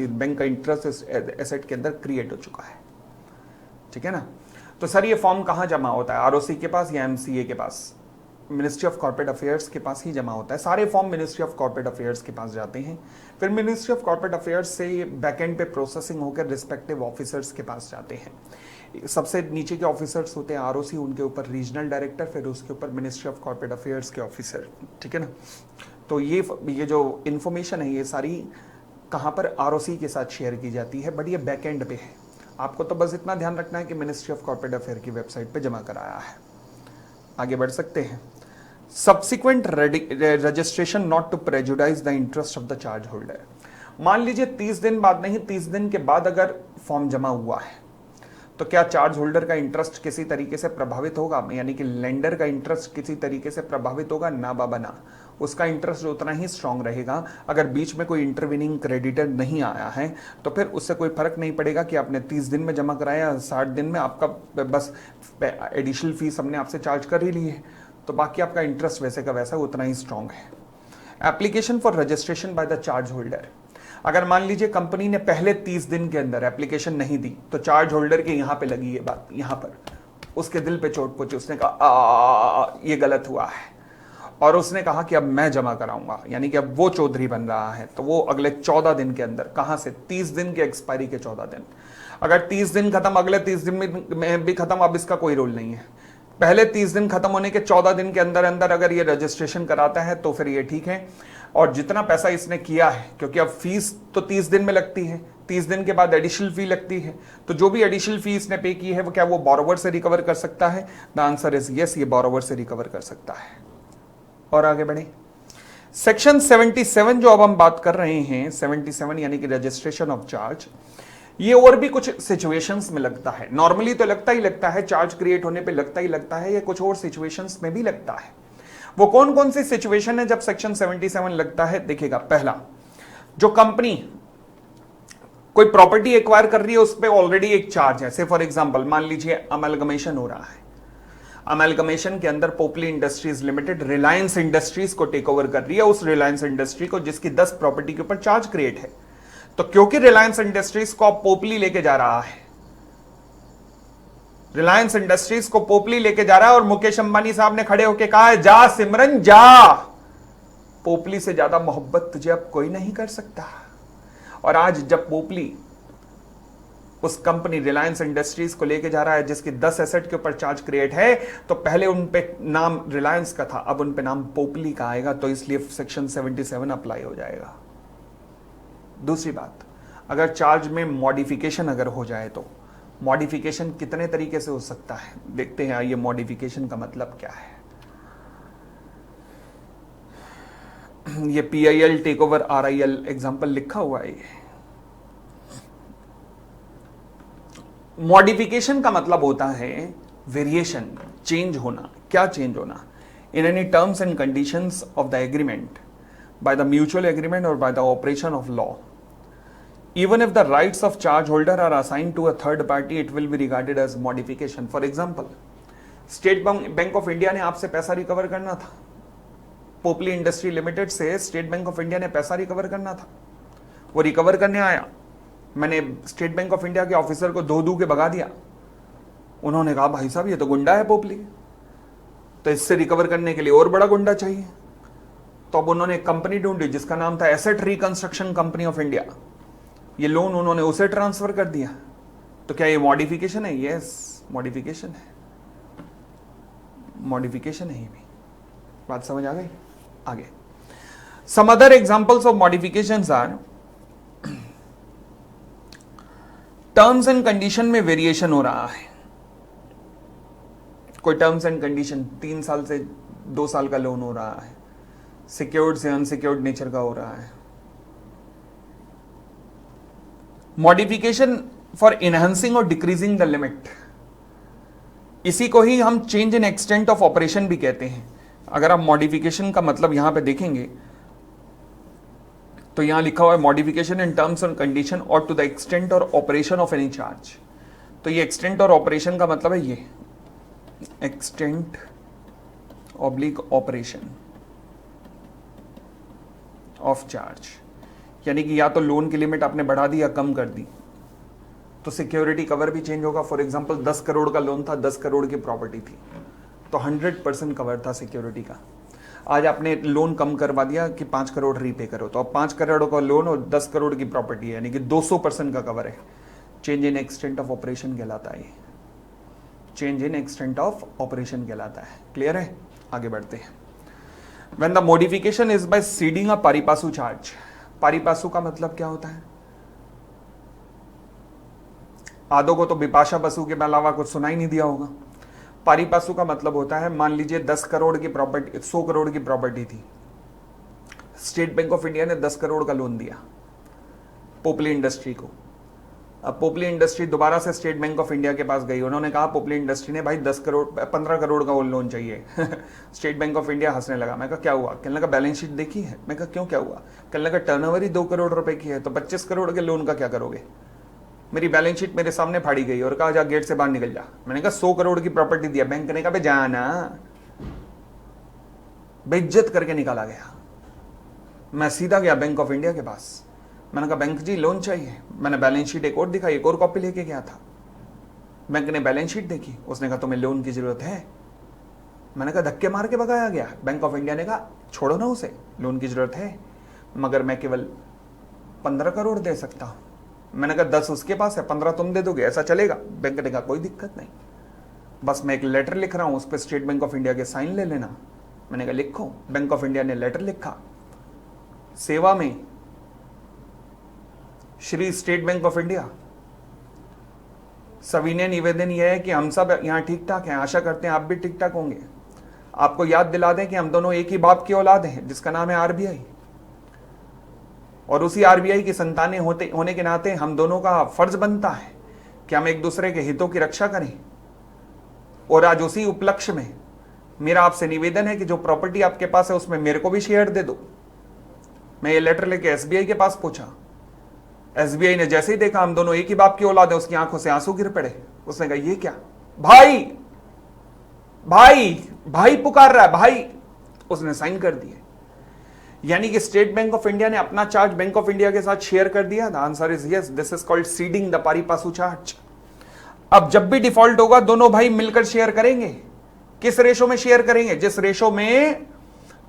S1: बैंक का इंटरेस्ट इस एसेट के अंदर क्रिएट हो चुका है, ठीक है ना। तो सर ये फॉर्म कहाँ जमा होता है, ROC के पास या MCA के पास? मिनिस्ट्री ऑफ कॉर्पोरेट अफेयर्स के पास ही जमा होता है। सारे form ministry of corporate affairs के पास जाते हैं, फिर मिनिस्ट्री ऑफ कॉर्पोरेट अफेयर्स से ये बैकएंड पे प्रोसेसिंग होकर रिस्पेक्टिव ऑफिसर्स के पास जाते हैं। सबसे नीचे के ऑफिसर्स होते हैं ROC, उनके ऊपर रीजनल डायरेक्टर, फिर उसके ऊपर मिनिस्ट्री ऑफ कॉर्पोरेट अफेयर्स के ऑफिसर, ठीक है ना। तो ये जो इन्फॉर्मेशन है ये सारी कहाँ पर ROC के साथ शेयर की जाती है, बट ये बैकएंड पे है। आपको तो बस इतना ध्यान रखना है कि मिनिस्ट्री ऑफ कॉर्पोरेट अफेयर की वेबसाइट पे जमा कराया है। आगे बढ़ सकते हैं। Subsequent registration not to prejudice the interest of the charge holder. मान लीजिए 30 दिन बाद नहीं, 30 दिन के बाद अगर फॉर्म जमा हुआ है तो क्या चार्ज होल्डर का इंटरेस्ट किसी तरीके से प्रभावित होगा, यानी कि लेंडर का इंटरेस्ट किसी तरीके से प्रभावित होगा? ना बाबा ना, उसका इंटरेस्ट उतना ही स्ट्रांग रहेगा। अगर बीच में कोई इंटरवीनिंग क्रेडिटर नहीं आया है तो फिर उससे कोई फर्क नहीं पड़ेगा कि आपने 30 दिन में जमा कराया, 60 दिन में आपका बस एडिशनल फीस हमने आपसे चार्ज कर ही ली है, तो बाकी आपका इंटरेस्ट वैसे का वैसा उतना ही स्ट्रांग है। Application for registration by the charge holder. अगर मान लीजिए कंपनी ने पहले 30 दिन के अंदर एप्लीकेशन नहीं दी तो चार्ज होल्डर के यहां पे लगी ये बात, यहां पर उसके दिल पे चोट पहुंची, उसने कहा ये गलत हुआ है, और उसने कहा कि अब मैं जमा कराऊंगा, यानी कि अब वो चौधरी बन रहा है, तो वो अगले 14 दिन के अंदर, कहां से, 30 दिन के एक्सपायरी के 14 दिन, अगर 30 दिन खत्म, अगले 30 दिन में भी खत्म, अब इसका कोई रोल नहीं है। पहले 30 दिन खत्म होने के 14 दिन के अंदर अंदर अगर ये रजिस्ट्रेशन कराता है तो फिर ये ठीक है, और जितना पैसा इसने किया है, क्योंकि अब फीस तो 30 दिन में लगती है, 30 दिन के बाद एडिशनल फी लगती है, तो जो भी एडिशनल फी इसने पे की है वो क्या वो बोरोवर से रिकवर कर सकता है? द आंसर इज यस, ये बोरोवर से रिकवर कर सकता है। और आगे बढ़े, सेक्शन 77 जो अब हम बात कर रहे हैं, 77 यानी कि रजिस्ट्रेशन ऑफ चार्ज, ये और भी कुछ सिचुएशंस में लगता है। नॉर्मली तो लगता ही लगता है, चार्ज क्रिएट होने पे लगता ही लगता है, ये कुछ और सिचुएशंस में भी लगता है। वो कौन कौन सी सिचुएशन है जब सेक्शन 77 लगता है? देखिएगा, पहला, जो कंपनी कोई प्रॉपर्टी एक्वायर कर रही है उस पर ऑलरेडी एक चार्ज है। से फॉर एग्जांपल मान लीजिए अमलगमेशन हो रहा है, अमलगमेशन के अंदर Popli industries limited Reliance industries को टेक ओवर कर रही है, उस रिलायंस इंडस्ट्री को जिसकी 10 प्रॉपर्टी के ऊपर चार्ज क्रिएट है। तो क्योंकि रिलायंस इंडस्ट्रीज को अब पोपली लेके जा रहा है, रिलायंस इंडस्ट्रीज को पोपली लेके जा रहा है, और मुकेश अंबानी साहब ने खड़े होके कहा है, जा सिमरन जा, पोपली से ज्यादा मोहब्बत तुझे अब कोई नहीं कर सकता। और आज जब पोपली उस कंपनी रिलायंस इंडस्ट्रीज को लेके जा रहा है जिसकी 10 एसेट के ऊपर चार्ज क्रिएट है, तो पहले उन पे नाम रिलायंस का था, अब उन पे नाम पोपली का आएगा, तो इसलिए सेक्शन 77 अप्लाई हो जाएगा। दूसरी बात, अगर चार्ज में मॉडिफिकेशन अगर हो जाए तो मॉडिफिकेशन कितने तरीके से हो सकता है, देखते हैं ये मॉडिफिकेशन का मतलब क्या है। ये PIL take over RIL example लिखा हुआ है। मॉडिफिकेशन का मतलब होता है वेरिएशन, चेंज होना। क्या चेंज होना? In any terms and conditions of the agreement, by the mutual agreement or by the operation of law, Even if the rights of charge holder are assigned to a third party, it will be regarded as modification. For example, state Bank of India ने आपसे पैसा recover करना था, Popli industry limited से state Bank of India ने पैसा recover करना था, वो रिकवर करने आया, मैंने स्टेट बैंक ऑफ इंडिया के ऑफिसर को धो के भगा दिया, उन्होंने कहा भाई साहब ये तो गुंडा है पोपली, तो इससे रिकवर करने के लिए और बड़ा गुंडा चाहिए, तो अब उन्होंने एक कंपनी ढूंढी जिसका नाम था asset reconstruction company of India, ये लोन उन्होंने उसे ट्रांसफर कर दिया, तो क्या ये मॉडिफिकेशन है? यस, मॉडिफिकेशन है, मॉडिफिकेशन है ये भी। बात समझ आ गई? आगे some other examples of modifications are, terms and condition में वेरिएशन हो रहा है, कोई टर्म्स एंड कंडीशन 3 साल से 2 साल का लोन हो रहा है, सिक्योर्ड से अनसिक्योर्ड नेचर का हो रहा है। मॉडिफिकेशन फॉर इनहेंसिंग और डिक्रीजिंग द लिमिट, इसी को ही हम change in extent of operation भी कहते हैं। अगर आप मॉडिफिकेशन का मतलब यहां पे देखेंगे तो यहां लिखा हुआ है modification in terms and condition और टू द एक्सटेंट और ऑपरेशन ऑफ एनी चार्ज, तो ये एक्सटेंट और ऑपरेशन का मतलब है ये extent oblique operation of charge, यानी कि या तो लोन की लिमिट आपने बढ़ा दी या कम कर दी तो सिक्योरिटी कवर भी चेंज होगा। फॉर एग्जांपल 10 करोड़ का लोन था, 10 करोड़ की प्रॉपर्टी थी, तो 100% कवर था सिक्योरिटी का। आज आपने लोन कम करवा दिया कि 5 करोड़ रीपे करो, तो अब 5 करोड़ का लोन और 10 करोड़ की प्रॉपर्टी है, यानी कि 200% का कवर है। Change in extent of operation कहलाता है ये, change in extent of operation कहलाता है। क्लियर है? आगे बढ़ते हैं। When the modification is by ceding a pari passu charge, पारी पासु का मतलब क्या होता है? आदो को तो बिपाशा बसु के अलावा कुछ सुना ही नहीं दिया होगा। पारी पासु का मतलब होता है, मान लीजिए 10 करोड़ की प्रॉपर्टी, 100 करोड़ की प्रॉपर्टी थी, स्टेट बैंक ऑफ इंडिया ने 10 करोड़ का लोन दिया पोपली इंडस्ट्री को। अब पोपली इंडस्ट्री दोबारा से स्टेट बैंक ऑफ इंडिया के पास गई, उन्होंने कहा पोपली इंडस्ट्री ने भाई 15 करोड़ का वो लोन चाहिए। स्टेट बैंक ऑफ इंडिया हंसने लगा। मैं कहा क्या हुआ? कहने लगा बैलेंस शीट देखी है। मैं कहा क्यों, क्या हुआ? कहने लगा टर्नओवर ही 2 करोड़ रुपए की है, तो 25 करोड़ के लोन का क्या करोगे? मेरी बैलेंस शीट मेरे सामने फाड़ी गई और कहा जा गेट से बाहर निकल जा। मैंने कहा 100 करोड़ की प्रॉपर्टी दिया, बैंक ने कहा जाना, बेइज्जत करके निकाला गया। मैं सीधा गया बैंक ऑफ इंडिया के पास, मैंने कहा बैंक जी लोन चाहिए। मैंने बैलेंस शीट एक और दिखाई, एक और कॉपी लेके गया था। बैंक ने बैलेंस शीट देखी, उसने कहा तुम्हें लोन की जरूरत है। मैंने कहा धक्के मार के भगाया गया। बैंक ऑफ इंडिया ने कहा छोड़ो ना उसे, लोन की जरूरत है, मगर मैं केवल 15 करोड़ दे सकता हूं। मैंने कहा 10 उसके पास है, 15 तुम दे दोगे, ऐसा चलेगा? बैंक ने कहा कोई दिक्कत नहीं, बस मैं एक लेटर लिख रहा हूं, उस पर स्टेट बैंक ऑफ इंडिया के साइन ले लेना। मैंने कहा लिखो। बैंक ऑफ इंडिया ने लेटर लिखा, सेवा में Shri state Bank of India, सविनय निवेदन यह है कि हम सब यहां ठीक ठाक हैं, आशा करते हैं आप भी ठीक ठाक होंगे। आपको याद दिला दें कि हम दोनों एक ही बाप की औलाद हैं जिसका नाम है आरबीआई, और उसी आरबीआई की संतानें होने के नाते हम दोनों का फर्ज बनता है कि हम एक दूसरे के हितों की रक्षा करें। और आज उसी उपलक्ष्य में मेरा आपसे निवेदन है कि जो प्रॉपर्टी आपके पास है उसमें मेरे को भी शेयर दे दो। मैं ये लेटर लेके एसबीआई के पास पहुंचा। एसबीआई ने जैसे ही देखा हम दोनों एक ही बाप की औलाद है, उसकी आंखों से आंसू गिर पड़े। उसने कहा ये क्या? भाई भाई भाई पुकार रहा है भाई। उसने साइन कर दिए, यानी कि स्टेट बैंक ऑफ इंडिया ने अपना चार्ज बैंक ऑफ इंडिया के साथ शेयर कर दिया। The answer is yes, this is called seeding the पारी पासु चार्ज। अब जब भी डिफॉल्ट होगा दोनों भाई मिलकर शेयर करेंगे। किस रेशो में शेयर करेंगे? जिस रेशो में,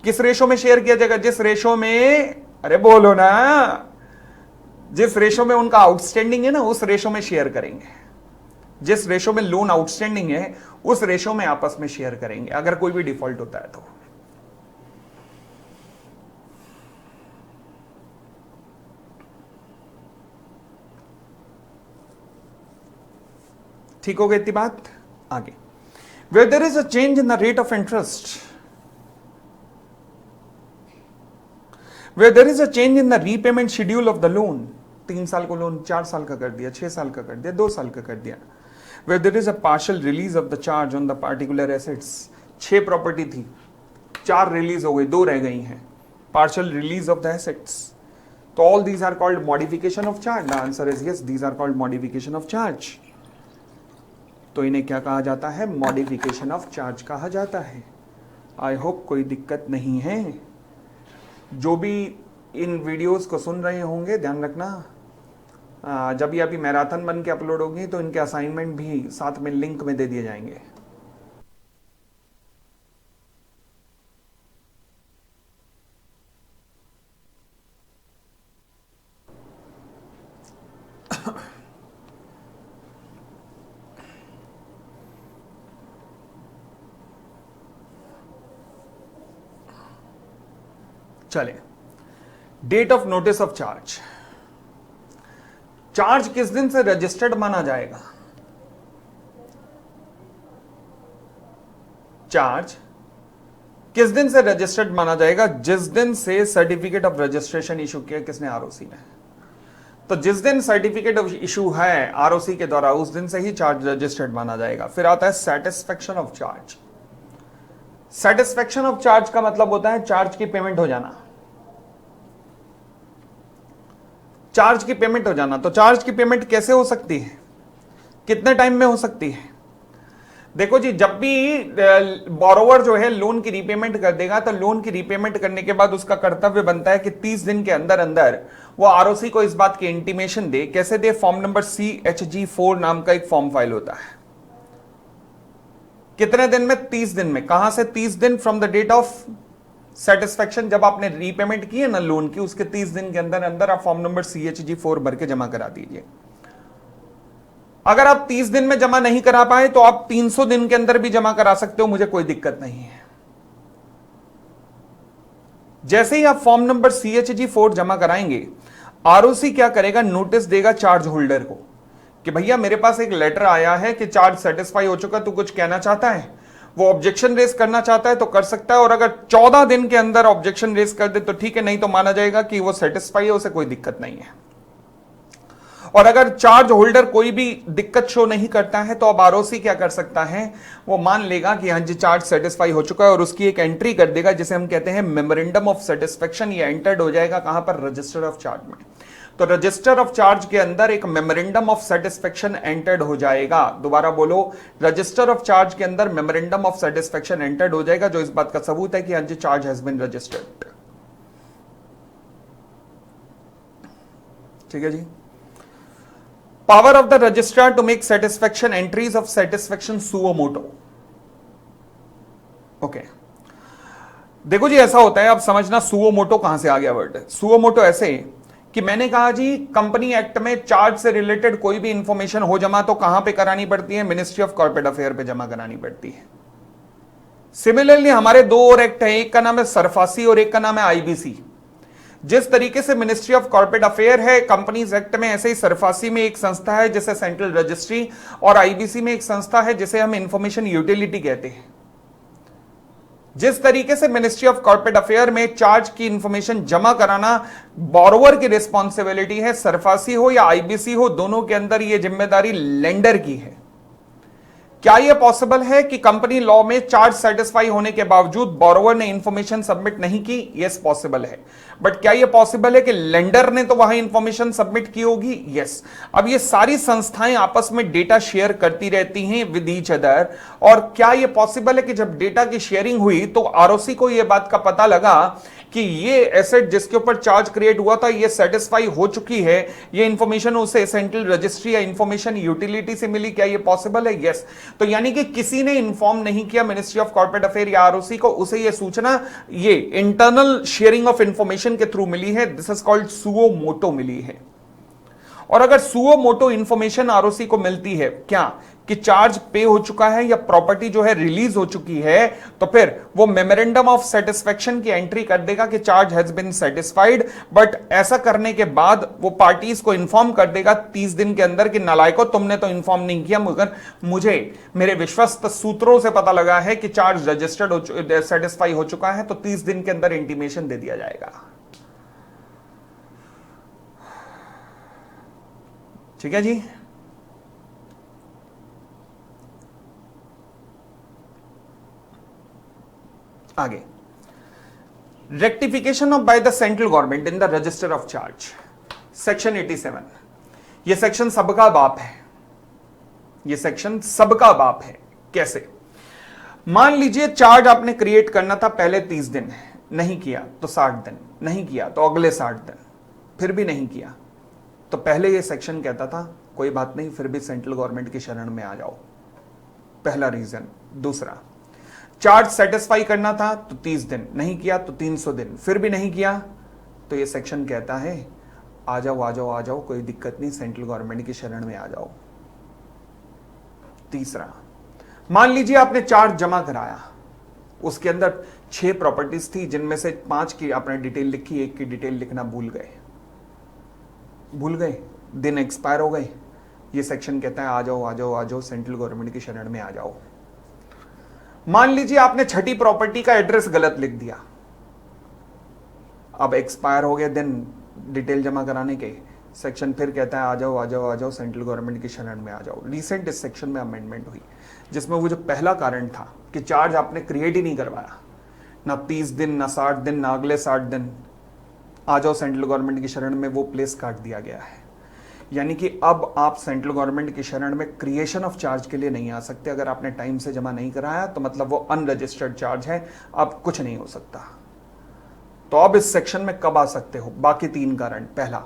S1: किस रेशो में शेयर किया जाएगा? जिस रेशो में, अरे बोलो ना, जिस रेशो में उनका आउटस्टैंडिंग है ना, उस रेशो में शेयर करेंगे। जिस रेशो में लोन आउटस्टैंडिंग है उस रेशो में आपस में शेयर करेंगे अगर कोई भी डिफॉल्ट होता है तो। ठीक हो गई इतनी बात? आगे, where there is a change in the rate of interest, where there is a change in the repayment schedule of the loan, 3 साल को लोन 4 साल का कर दिया, 6 साल का कर दिया, 2 साल का कर दिया। where there is a partial release of the charge on the particular assets, 6 property थी, 4 रिलीज हो गई, 2 रह गई हैं। partial release of the assets, तो all these are called modification of charge. The answer is yes, these are called modification of charge. तो इन्हें क्या कहा जाता है? मॉडिफिकेशन ऑफ चार्ज कहा जाता है। आई होप कोई दिक्कत नहीं है। जो भी इन वीडियोस को सुन रहे होंगे ध्यान रखना, जब ये अभी मैराथन बन के अपलोड होगी तो इनके असाइनमेंट भी साथ में लिंक में दे दिए जाएंगे। चले, date of notice of charge. Charge किस दिन से रजिस्टर्ड माना जाएगा? चार्ज किस दिन से रजिस्टर्ड माना जाएगा? जिस दिन से सर्टिफिकेट ऑफ रजिस्ट्रेशन इशू किया किसने? आरओसी ने। तो जिस दिन सर्टिफिकेट ऑफ इशू है आरओसी के द्वारा, उस दिन से ही चार्ज रजिस्टर्ड माना जाएगा। फिर आता है satisfaction of charge. Satisfaction of charge का मतलब होता है चार्ज की पेमेंट हो जाना। चार्ज की पेमेंट हो जाना। तो चार्ज की पेमेंट कैसे हो सकती है? कितने टाइम में हो सकती है? देखो जी, जब भी बोरोवर जो है लोन की रीपेमेंट कर देगा तो लोन की रीपेमेंट करने के बाद उसका कर्तव्य बनता है कि 30 दिन के अंदर अंदर वो आरओसी को इस बात की इंटीमेशन दे। कैसे दे? फॉर्म नंबर CHG4 नाम का एक फॉर्म फाइल होता है। कितने दिन में? 30 दिन में। कहां से 30 दिन? From the date of satisfaction. जब आपने रीपेमेंट की है ना लोन की, उसके 30 दिन के अंदर अंदर आप फॉर्म नंबर CHG4 भर के जमा करा दीजिए। अगर आप 30 दिन में जमा नहीं करा पाए तो आप 300 दिन के अंदर भी जमा करा सकते हो, मुझे कोई दिक्कत नहीं है। जैसे ही आप फॉर्म नंबर CHG4 जमा कराएंगे, आरओसी क्या करेगा? नोटिस देगा चार्ज होल्डर को कि भैया मेरे पास एक लेटर आया है कि चार्ज सेटिस्फाई हो चुका, तू कुछ कहना चाहता है। वो ऑब्जेक्शन रेज करना चाहता है तो कर सकता है, और अगर 14 दिन के अंदर ऑब्जेक्शन रेज कर दे तो ठीक है, नहीं तो माना जाएगा कि वो सेटिस्फाई है, उसे कोई दिक्कत नहीं है। और अगर चार्ज होल्डर कोई भी दिक्कत शो नहीं करता है तो अब आरओसी क्या कर सकता है? वो मान लेगा कि हाँ जी चार्ज सेटिस्फाई हो चुका है और उसकी एक एंट्री कर देगा जिसे हम कहते हैं मेमोरेंडम ऑफ सेटिस्फेक्शन। ये एंटर्ड हो जाएगा कहां पर? रजिस्टर ऑफ चार्ज में। तो रजिस्टर ऑफ चार्ज के अंदर एक मेमोरेंडम ऑफ सेटिस्फेक्शन एंटर्ड हो जाएगा। दोबारा बोलो, रजिस्टर ऑफ चार्ज के अंदर मेमोरेंडम ऑफ सेटिस्फेक्शन एंटर्ड हो जाएगा, जो इस बात का सबूत है कि हाँ जी चार्ज हैज बीन रजिस्टर्ड। ठीक है जी। Power of the registrar to make satisfaction entries of satisfaction suo motu. Okay, देखो जी ऐसा होता है, अब समझना सुओ मोटो कहां से आ गया वर्ड। सुओ मोटो ऐसे कि मैंने कहा जी कंपनी एक्ट में चार्ज से रिलेटेड कोई भी इंफॉर्मेशन हो जमा तो कहां पे करानी पड़ती है? मिनिस्ट्री ऑफ कॉर्पोरेट अफेयर पे जमा करानी पड़ती है। सिमिलरली हमारे दो और एक्ट है, एक का नाम है सरफासी और एक का नाम है आईबीसी। जिस तरीके से मिनिस्ट्री ऑफ कॉर्पोरेट अफेयर है कंपनीज एक्ट में, ऐसे ही सरफासी में एक संस्था है जिसे सेंट्रल रजिस्ट्री, और आईबीसी में एक संस्था है जिसे हम इंफॉर्मेशन यूटिलिटी कहते हैं। जिस तरीके से मिनिस्ट्री ऑफ कॉर्पोरेट अफेयर में चार्ज की इंफॉर्मेशन जमा कराना बोरोवर की रिस्पॉन्सिबिलिटी है, सरफासी हो या आईबीसी हो, दोनों के अंदर यह जिम्मेदारी लेंडर की है। क्या यह पॉसिबल है कि कंपनी लॉ में चार्ज सेटिस्फाई होने के बावजूद बोरोवर ने इंफॉर्मेशन सबमिट नहीं की? यस पॉसिबल है। बट क्या यह पॉसिबल है कि लेंडर ने तो वहां इंफॉर्मेशन सबमिट की होगी? यस। अब ये सारी संस्थाएं आपस में डेटा शेयर करती रहती हैं विद ईच अदर, और क्या यह पॉसिबल है कि जब डेटा की शेयरिंग हुई तो आरओसी को यह बात का पता लगा कि ये एसेट जिसके ऊपर चार्ज क्रिएट हुआ था ये सेटिस्फाई हो चुकी है, ये इंफॉर्मेशन उसे सेंट्रल रजिस्ट्री या इंफॉर्मेशन यूटिलिटी से मिली? क्या ये पॉसिबल है? यस। तो यानी कि किसी ने इंफॉर्म नहीं किया मिनिस्ट्री ऑफ कॉर्पोरेट अफेयर या आरओसी को, उसे ये सूचना ये इंटरनल शेयरिंग ऑफ इंफॉर्मेशन के थ्रू मिली है। This is called suo motu मिली है। और अगर सुओ मोटो इंफॉर्मेशन आरओसी को मिलती है क्या कि चार्ज पे हो चुका है या प्रॉपर्टी जो है रिलीज हो चुकी है, तो फिर वो मेमोरेंडम ऑफ सेटिस्फेक्शन की एंट्री कर देगा कि charge has been satisfied. But ऐसा करने के बाद वो पार्टीज को इंफॉर्म कर देगा 30 दिन के अंदर कि नालायको तुमने तो इंफॉर्म नहीं किया, मगर मुझे मेरे विश्वस्त सूत्रों से पता लगा है कि चार्ज रजिस्टर्ड सेटिस्फाई हो चुका है, तो 30 दिन के अंदर इंटीमेशन दे दिया जाएगा। ठीक है जी। आगे rectification of by the central government in the register of charge, section 87। ये सेक्शन सबका बाप है, ये सेक्शन सबका बाप है। कैसे? मान लीजिए चार्ज आपने क्रिएट करना था पहले 30 दिन, नहीं किया तो 60 दिन, नहीं किया तो अगले 60 दिन, फिर भी नहीं किया तो पहले ये सेक्शन कहता था कोई बात नहीं, फिर भी सेंट्रल गवर्नमेंट की शरण में आ जाओ, पहला रीजन। दूसरा, चार्ज सेटिस्फाई करना था तो 30 दिन, नहीं किया तो 300 दिन, फिर भी नहीं किया तो ये सेक्शन कहता है आ जाओ आ जाओ आ जाओ, कोई दिक्कत नहीं, सेंट्रल गवर्नमेंट की शरण में आ जाओ। तीसरा, मान लीजिए आपने चार्ज जमा कराया, उसके अंदर 6 प्रॉपर्टीज थी जिनमें से 5 की आपने डिटेल लिखी, 1 की डिटेल लिखना भूल गए, दिन एक्सपायर हो गए, ये सेक्शन कहता है आ जाओ आ जाओ आ जाओ, सेंट्रल गवर्नमेंट की शरण में आ जाओ। मान लीजिए आपने 6ठी प्रॉपर्टी का एड्रेस गलत लिख दिया, अब एक्सपायर हो गए दिन डिटेल जमा कराने के, सेक्शन फिर कहता है आ जाओ आ जाओ आ जाओ, सेंट्रल गवर्नमेंट की शरण में आ जाओ। रिसेंट इस सेक्शन में अमेंडमेंट हुई जिसमें वो जो पहला कारण था कि चार्ज आपने क्रिएट ही नहीं करवाया, ना 30 दिन ना 60 दिन ना अगले 60 दिन, आ जाओ सेंट्रल गवर्नमेंट की शरण में, वो प्लेस काट दिया गया है। यानी कि अब आप सेंट्रल गवर्नमेंट की शरण में क्रिएशन ऑफ चार्ज के लिए नहीं आ सकते। अगर आपने टाइम से जमा नहीं कराया तो मतलब वो अनरजिस्टर्ड चार्ज है, अब कुछ नहीं हो सकता। तो अब इस सेक्शन में कब आ सकते हो? बाकी 3 कारण। पहला,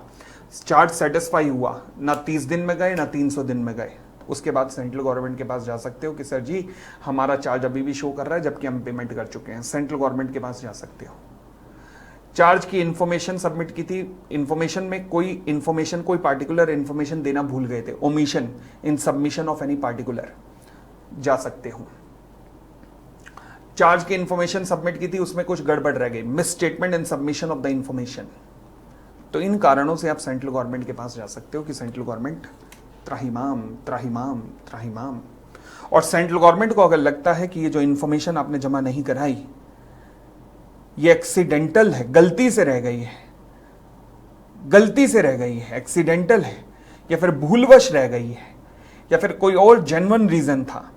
S1: चार्ज सेटिस्फाई हुआ, ना 30 दिन में गए ना 300 दिन में गए, उसके बाद सेंट्रल गवर्नमेंट के पास जा सकते हो कि सर जी हमारा चार्ज अभी भी शो कर रहा है जबकि हम पेमेंट कर चुके हैं, सेंट्रल गवर्नमेंट के पास जा सकते हो। चार्ज की इंफॉर्मेशन सबमिट की थी, इंफॉर्मेशन में कोई पार्टिकुलर इंफॉर्मेशन देना भूल गए थे, omission in submission of any particular, जा सकते हो। चार्ज की इंफॉर्मेशन सबमिट की थी, उसमें कुछ गड़बड़ रह गई, miss statement in submission of the information, तो इन कारणों से आप सेंट्रल गवर्नमेंट के पास जा सकते हो कि सेंट्रल गवर्नमेंट त्राहिमाम त्राहिमाम त्राहिमाम। और सेंट्रल गवर्नमेंट को अगर लगता है कि ये जो इंफॉर्मेशन आपने जमा नहीं कराई ये एक्सीडेंटल है, गलती से रह गई है, एक्सीडेंटल है, या फिर भूलवश रह गई है, या फिर कोई और जेन्युइन रीजन था,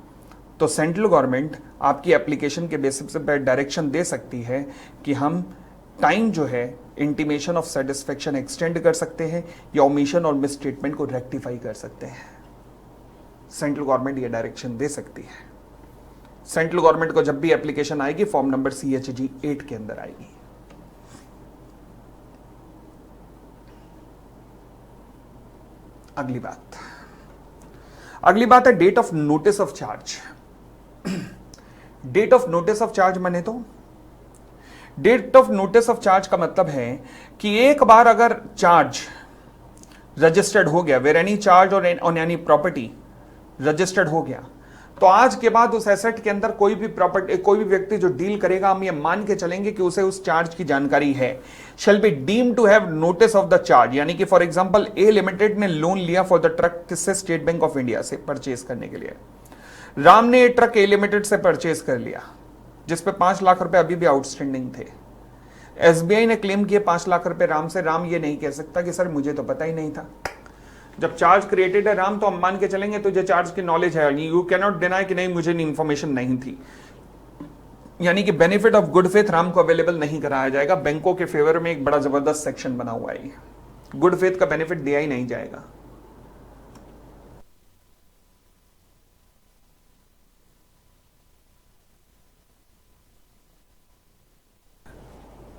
S1: तो सेंट्रल गवर्नमेंट आपकी एप्लीकेशन के बेसिस पे डायरेक्शन दे सकती है कि हम टाइम जो है इंटीमेशन ऑफ सेटिस्फेक्शन एक्सटेंड कर सकते हैं या ओमिशन और मिस स्टेटमेंट को रेक्टिफाई कर सकते हैं। सेंट्रल गवर्नमेंट ये डायरेक्शन दे सकती है। सेंट्रल गवर्नमेंट को जब भी एप्लीकेशन आएगी फॉर्म नंबर CHG 8 के अंदर आएगी। अगली बात है date of notice of charge. Date of notice of charge माने तो date of notice of charge का मतलब है कि एक बार अगर चार्ज रजिस्टर्ड हो गया, वेर एनी चार्ज और ऑन एनी प्रॉपर्टी रजिस्टर्ड हो गया, तो आज के बाद उस एसेट के अंदर कोई भी प्रॉपर्टी, कोई भी व्यक्ति जो डील करेगा, हम ये मान के चलेंगे कि उसे उस चार्ज की जानकारी है, shall be deem to have notice of the charge. यानी कि फॉर एग्जांपल ए लिमिटेड ने लोन लिया फॉर द ट्रक, किससे? स्टेट बैंक ऑफ इंडिया से परचेज करने के लिए। राम ने ये ट्रक ए लिमिटेड से परचेज कर लिया जिसपे 5 लाख रुपए अभी भी आउटस्टैंडिंग थे। SBI ने क्लेम किए 5 लाख रुपए राम से। राम ये नहीं कह सकता कि सर मुझे तो पता ही नहीं था। जब चार्ज क्रिएटेड है राम, तो हम मान के चलेंगे तुझे चार्ज की नॉलेज है, यू कैन नॉट डिनाई कि नहीं मुझे इंफॉर्मेशन नहीं थी। यानी कि benefit of good faith Ram को अवेलेबल नहीं कराया जाएगा। बैंकों के फेवर में एक बड़ा जबरदस्त सेक्शन बना हुआ है, गुड फेथ का बेनिफिट दिया ही नहीं जाएगा।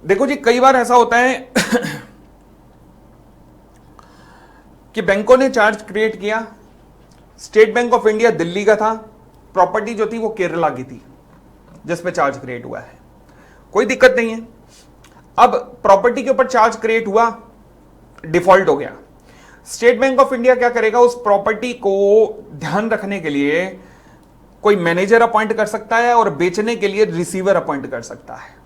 S1: देखो जी, कई बार ऐसा होता है कि बैंकों ने चार्ज क्रिएट किया, state Bank of India Delhi का था, प्रॉपर्टी जो थी वो केरला की थी जिस पे चार्ज क्रिएट हुआ है, कोई दिक्कत नहीं है। अब प्रॉपर्टी के ऊपर चार्ज क्रिएट हुआ, डिफॉल्ट हो गया, स्टेट बैंक ऑफ इंडिया क्या करेगा? उस प्रॉपर्टी को ध्यान रखने के लिए कोई मैनेजर अपॉइंट कर सकता है और बेचने के लिए रिसीवर अपॉइंट कर सकता है।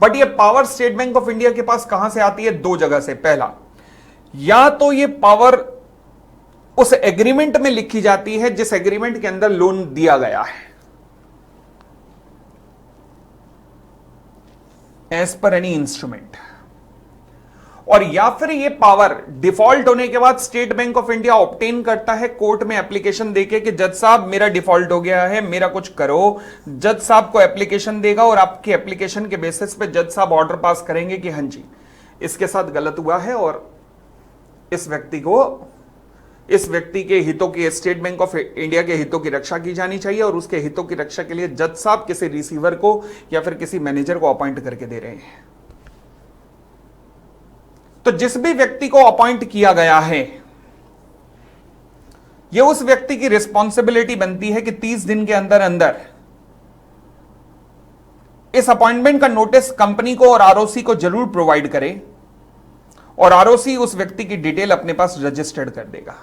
S1: बट ये power state Bank of India के पास कहां से आती है? 2 जगह से। पहला, या तो ये पावर उस एग्रीमेंट में लिखी जाती है जिस एग्रीमेंट के अंदर लोन दिया गया है, एज पर एनी इंस्ट्रूमेंट, और या फिर ये पावर डिफॉल्ट होने के बाद state Bank of India obtain करता है कोर्ट में एप्लीकेशन देके कि जज साहब मेरा डिफॉल्ट हो गया है, मेरा कुछ करो। जज साहब को एप्लीकेशन देगा और आपकी एप्लीकेशन के बेसिस पे जज साहब ऑर्डर पास करेंगे कि हां जी इसके साथ गलत हुआ है और इस व्यक्ति के हितों की, स्टेट बैंक ऑफ इंडिया के हितों की रक्षा की जानी चाहिए और उसके हितों की रक्षा के लिए जज साहब किसी रिसीवर को या फिर किसी मैनेजर को अपॉइंट करके दे रहे हैं। तो जिस भी व्यक्ति को अपॉइंट किया गया है, यह उस व्यक्ति की रिस्पॉन्सिबिलिटी बनती है कि 30 दिन के अंदर अंदर इस अपॉइंटमेंट का नोटिस कंपनी को और आरओसी को जरूर प्रोवाइड करे और आरओसी उस व्यक्ति की डिटेल अपने पास रजिस्टर्ड कर देगा।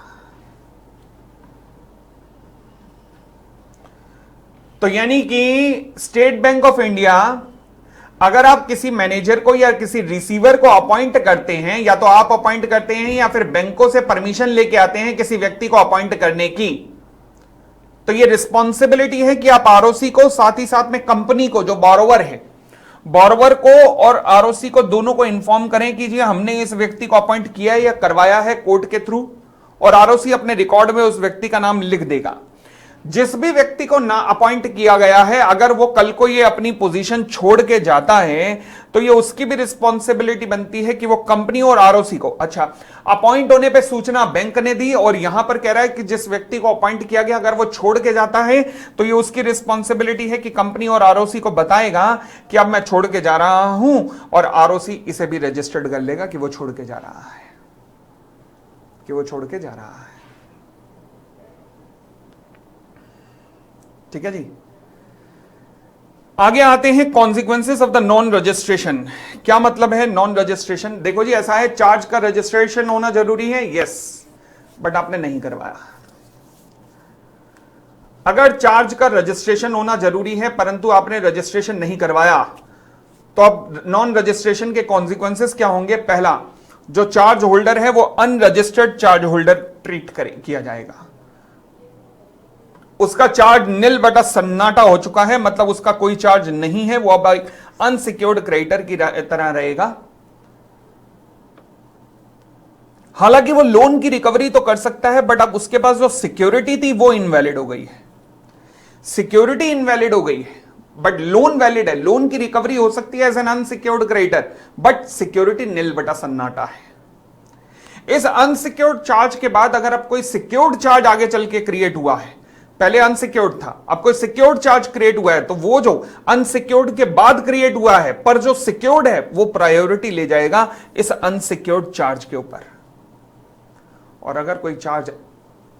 S1: तो यानी कि स्टेट बैंक ऑफ इंडिया अगर आप किसी मैनेजर को या किसी रिसीवर को अपॉइंट करते हैं, या तो आप अपॉइंट करते हैं या फिर बैंकों से परमिशन लेके आते हैं किसी व्यक्ति को अपॉइंट करने की, तो यह रिस्पॉन्सिबिलिटी है कि आप आरओसी को साथ ही साथ में कंपनी को, जो बोरोवर है, बोरोवर को और आरओसी को दोनों को इन्फॉर्म करें कि जी हमने इस व्यक्ति को अपॉइंट किया है या करवाया है कोर्ट के थ्रू, और आरओसी अपने रिकॉर्ड में उस व्यक्ति का नाम लिख देगा। जिस भी व्यक्ति को ना अपॉइंट किया गया है, अगर वो कल को ये अपनी पोजीशन छोड़ के जाता है तो ये उसकी भी रिस्पॉन्सिबिलिटी बनती है कि वो कंपनी और आरओसी को, अच्छा अपॉइंट होने पे सूचना बैंक ने दी और यहां पर कह रहा है कि जिस व्यक्ति को अपॉइंट किया गया अगर वो छोड़ के जाता है तो ये उसकी रिस्पॉन्सिबिलिटी है कि कंपनी और आरओसी को बताएगा कि अब मैं छोड़ के जा रहा हूं, और आरओसी इसे भी रजिस्टर्ड कर लेगा कि वो छोड़ के जा रहा है, कि वो छोड़ के जा रहा है। ठीक है जी। आगे आते हैं consequences of the non registration. क्या मतलब है नॉन रजिस्ट्रेशन? देखो जी ऐसा है, चार्ज का रजिस्ट्रेशन होना जरूरी है, यस, बट आपने नहीं करवाया। अगर चार्ज का रजिस्ट्रेशन होना जरूरी है परंतु आपने रजिस्ट्रेशन नहीं करवाया, तो अब नॉन रजिस्ट्रेशन के कॉन्सिक्वेंसेस क्या होंगे? पहला, जो चार्ज होल्डर है वो अनरजिस्टर्ड चार्ज होल्डर ट्रीट किया जाएगा, उसका चार्ज निल बटा सन्नाटा हो चुका है, मतलब उसका कोई चार्ज नहीं है, वो अब एक अनसिक्योर्ड क्रेडिटर की तरह रहेगा। हालांकि वो लोन की रिकवरी तो कर सकता है, बट अब उसके पास जो सिक्योरिटी थी वो इनवैलिड हो गई है, सिक्योरिटी इनवैलिड हो गई है, बट लोन वैलिड है। लोन की रिकवरी हो सकती है as an unsecured creditor, but security nil बटा सन्नाटा है। इस अनसिक्योर्ड चार्ज के बाद अगर अब कोई सिक्योर्ड चार्ज आगे चल के क्रिएट हुआ है, पहले अनसिक्योर्ड था, अब कोई सिक्योर्ड चार्ज क्रिएट हुआ है, तो वो जो अनसिक्योर्ड के बाद क्रिएट हुआ है पर जो सिक्योर्ड है वो प्रायोरिटी ले जाएगा इस अनसिक्योर्ड चार्ज के ऊपर। और अगर कोई चार्ज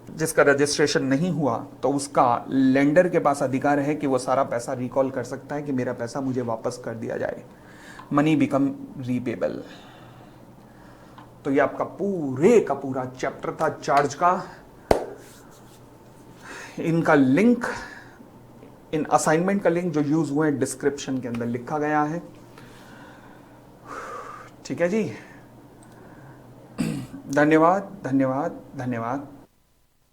S1: जिसका रजिस्ट्रेशन नहीं हुआ तो उसका लेंडर के पास अधिकार है कि वो सारा पैसा रिकॉल कर सकता है कि मेरा पैसा मुझे वापस कर दिया जाए, मनी बिकम रीपेबल। तो ये आपका पूरे का पूरा चैप्टर था चार्ज का। इनका लिंक, इन असाइनमेंट का लिंक जो यूज हुए डिस्क्रिप्शन के अंदर लिखा गया है। ठीक है जी, धन्यवाद धन्यवाद धन्यवाद।